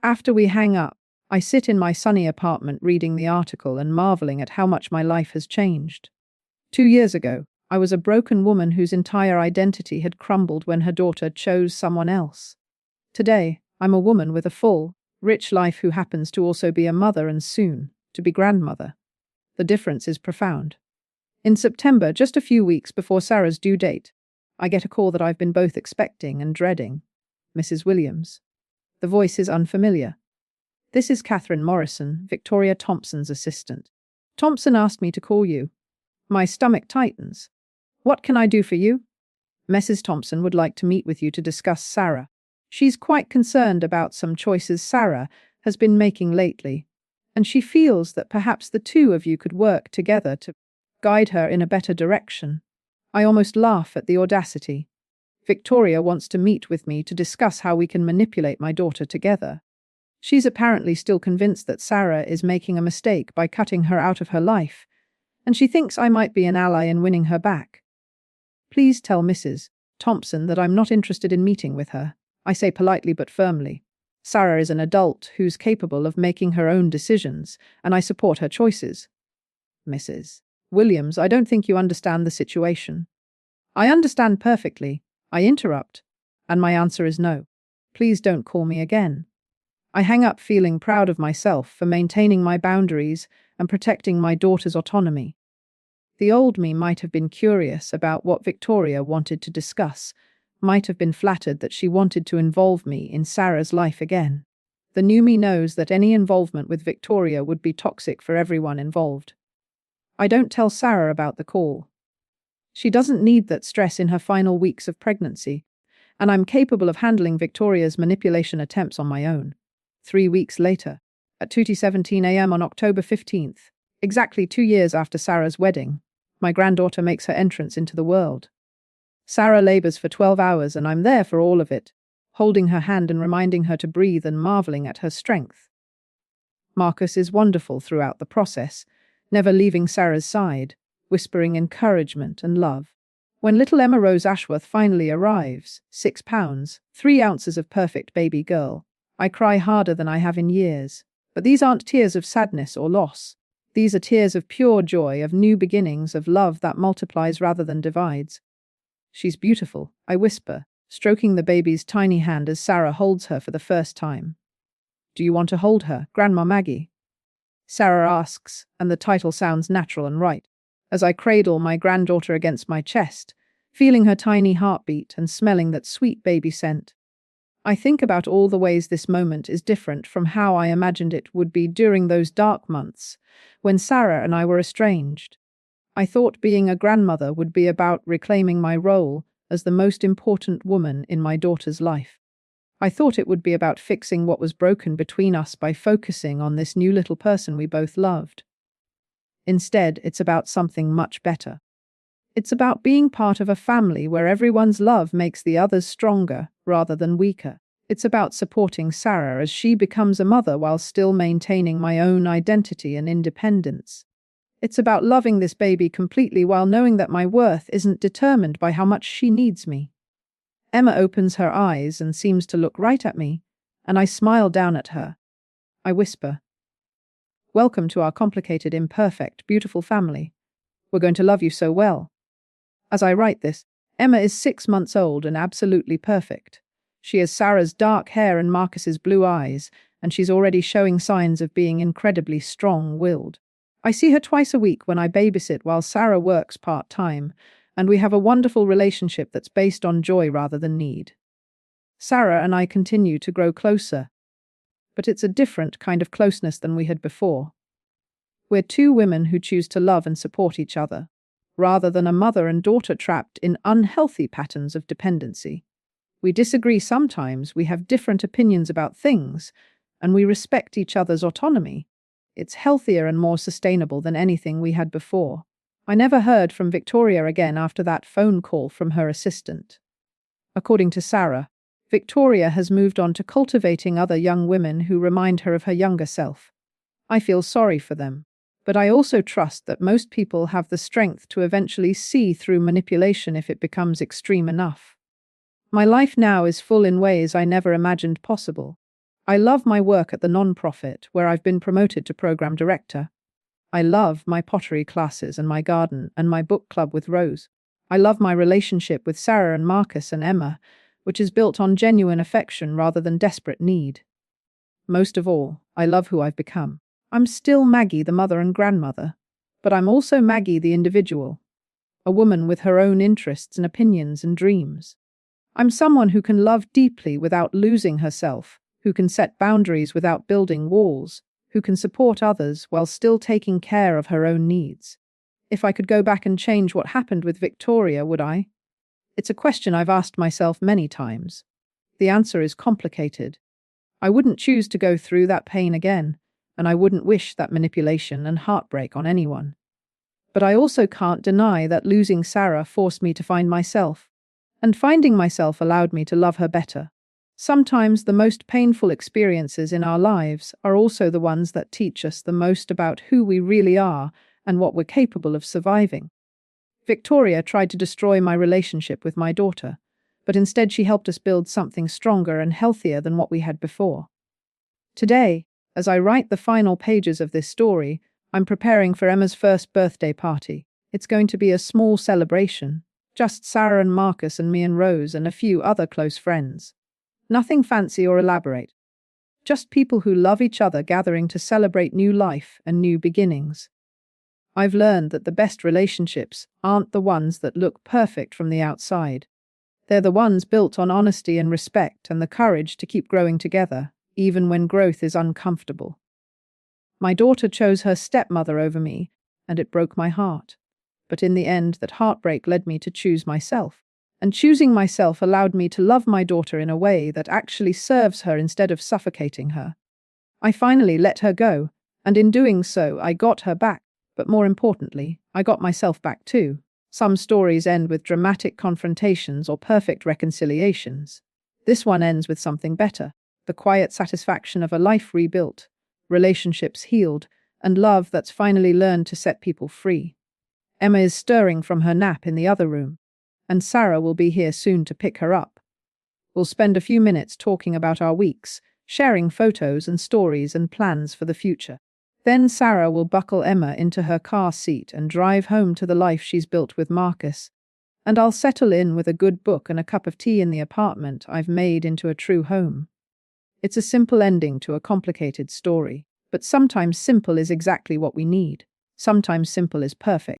After we hang up, I sit in my sunny apartment reading the article and marveling at how much my life has changed. 2 years ago, I was a broken woman whose entire identity had crumbled when her daughter chose someone else. Today, I'm a woman with a full, rich life who happens to also be a mother and soon to be grandmother. The difference is profound. In September, just a few weeks before Sarah's due date, I get a call that I've been both expecting and dreading. "Mrs. Williams." The voice is unfamiliar. "This is Catherine Morrison, Victoria Thompson's assistant. Thompson asked me to call you." My stomach tightens. "What can I do for you?" "Mrs. Thompson would like to meet with you to discuss Sarah. She's quite concerned about some choices Sarah has been making lately, and she feels that perhaps the two of you could work together to guide her in a better direction." I almost laugh at the audacity. Victoria wants to meet with me to discuss how we can manipulate my daughter together. She's apparently still convinced that Sarah is making a mistake by cutting her out of her life, and she thinks I might be an ally in winning her back. "Please tell Mrs. Thompson that I'm not interested in meeting with her," I say politely but firmly. "Sarah is an adult who's capable of making her own decisions, and I support her choices." "Mrs. Williams, I don't think you understand the situation." "I understand perfectly," I interrupt, and my answer is no. "Please don't call me again." I hang up feeling proud of myself for maintaining my boundaries and protecting my daughter's autonomy. The old me might have been curious about what Victoria wanted to discuss, might have been flattered that she wanted to involve me in Sarah's life again. The new me knows that any involvement with Victoria would be toxic for everyone involved. I don't tell Sarah about the call. She doesn't need that stress in her final weeks of pregnancy, and I'm capable of handling Victoria's manipulation attempts on my own. 3 weeks later, at 2:17 a.m. on October 15th, exactly 2 years after Sarah's wedding, my granddaughter makes her entrance into the world. Sarah labors for 12 hours and I'm there for all of it, holding her hand and reminding her to breathe and marveling at her strength. Marcus is wonderful throughout the process, never leaving Sarah's side, whispering encouragement and love. When little Emma Rose Ashworth finally arrives, 6 pounds, 3 ounces of perfect baby girl, I cry harder than I have in years. But these aren't tears of sadness or loss. These are tears of pure joy, of new beginnings, of love that multiplies rather than divides. She's beautiful, I whisper, stroking the baby's tiny hand as Sarah holds her for the first time. Do you want to hold her, Grandma Maggie? Sarah asks, and the title sounds natural and right, as I cradle my granddaughter against my chest, feeling her tiny heartbeat and smelling that sweet baby scent. I think about all the ways this moment is different from how I imagined it would be during those dark months when Sarah and I were estranged. I thought being a grandmother would be about reclaiming my role as the most important woman in my daughter's life. I thought it would be about fixing what was broken between us by focusing on this new little person we both loved. Instead, it's about something much better. It's about being part of a family where everyone's love makes the others stronger rather than weaker. It's about supporting Sarah as she becomes a mother while still maintaining my own identity and independence. It's about loving this baby completely while knowing that my worth isn't determined by how much she needs me. Emma opens her eyes and seems to look right at me, and I smile down at her. I whisper, "Welcome to our complicated, imperfect, beautiful family. We're going to love you so well." As I write this, Emma is 6 months old and absolutely perfect. She has Sarah's dark hair and Marcus's blue eyes, and she's already showing signs of being incredibly strong-willed. I see her twice a week when I babysit while Sarah works part-time, and we have a wonderful relationship that's based on joy rather than need. Sarah and I continue to grow closer, but it's a different kind of closeness than we had before. We're two women who choose to love and support each other, rather than a mother and daughter trapped in unhealthy patterns of dependency. We disagree sometimes, we have different opinions about things, and we respect each other's autonomy. It's healthier and more sustainable than anything we had before. I never heard from Victoria again after that phone call from her assistant. According to Sarah, Victoria has moved on to cultivating other young women who remind her of her younger self. I feel sorry for them, but I also trust that most people have the strength to eventually see through manipulation if it becomes extreme enough. My life now is full in ways I never imagined possible. I love my work at the non-profit, where I've been promoted to program director. I love my pottery classes and my garden and my book club with Rose. I love my relationship with Sarah and Marcus and Emma, which is built on genuine affection rather than desperate need. Most of all, I love who I've become. I'm still Maggie, the mother and grandmother, but I'm also Maggie, the individual, a woman with her own interests and opinions and dreams. I'm someone who can love deeply without losing herself, who can set boundaries without building walls, who can support others while still taking care of her own needs. If I could go back and change what happened with Victoria, would I? It's a question I've asked myself many times. The answer is complicated. I wouldn't choose to go through that pain again, and I wouldn't wish that manipulation and heartbreak on anyone. But I also can't deny that losing Sarah forced me to find myself, and finding myself allowed me to love her better. Sometimes the most painful experiences in our lives are also the ones that teach us the most about who we really are and what we're capable of surviving. Victoria tried to destroy my relationship with my daughter, but instead she helped us build something stronger and healthier than what we had before. Today, as I write the final pages of this story, I'm preparing for Emma's first birthday party. It's going to be a small celebration, just Sarah and Marcus and me and Rose and a few other close friends. Nothing fancy or elaborate. Just people who love each other gathering to celebrate new life and new beginnings. I've learned that the best relationships aren't the ones that look perfect from the outside. They're the ones built on honesty and respect and the courage to keep growing together, even when growth is uncomfortable. My daughter chose her stepmother over me, and it broke my heart. But in the end, that heartbreak led me to choose myself. And choosing myself allowed me to love my daughter in a way that actually serves her instead of suffocating her. I finally let her go, and in doing so, I got her back. But more importantly, I got myself back too. Some stories end with dramatic confrontations or perfect reconciliations. This one ends with something better, the quiet satisfaction of a life rebuilt, relationships healed, and love that's finally learned to set people free. Emma is stirring from her nap in the other room, and Sarah will be here soon to pick her up. We'll spend a few minutes talking about our weeks, sharing photos and stories and plans for the future. Then Sarah will buckle Emma into her car seat and drive home to the life she's built with Marcus. And I'll settle in with a good book and a cup of tea in the apartment I've made into a true home. It's a simple ending to a complicated story, but sometimes simple is exactly what we need. Sometimes simple is perfect.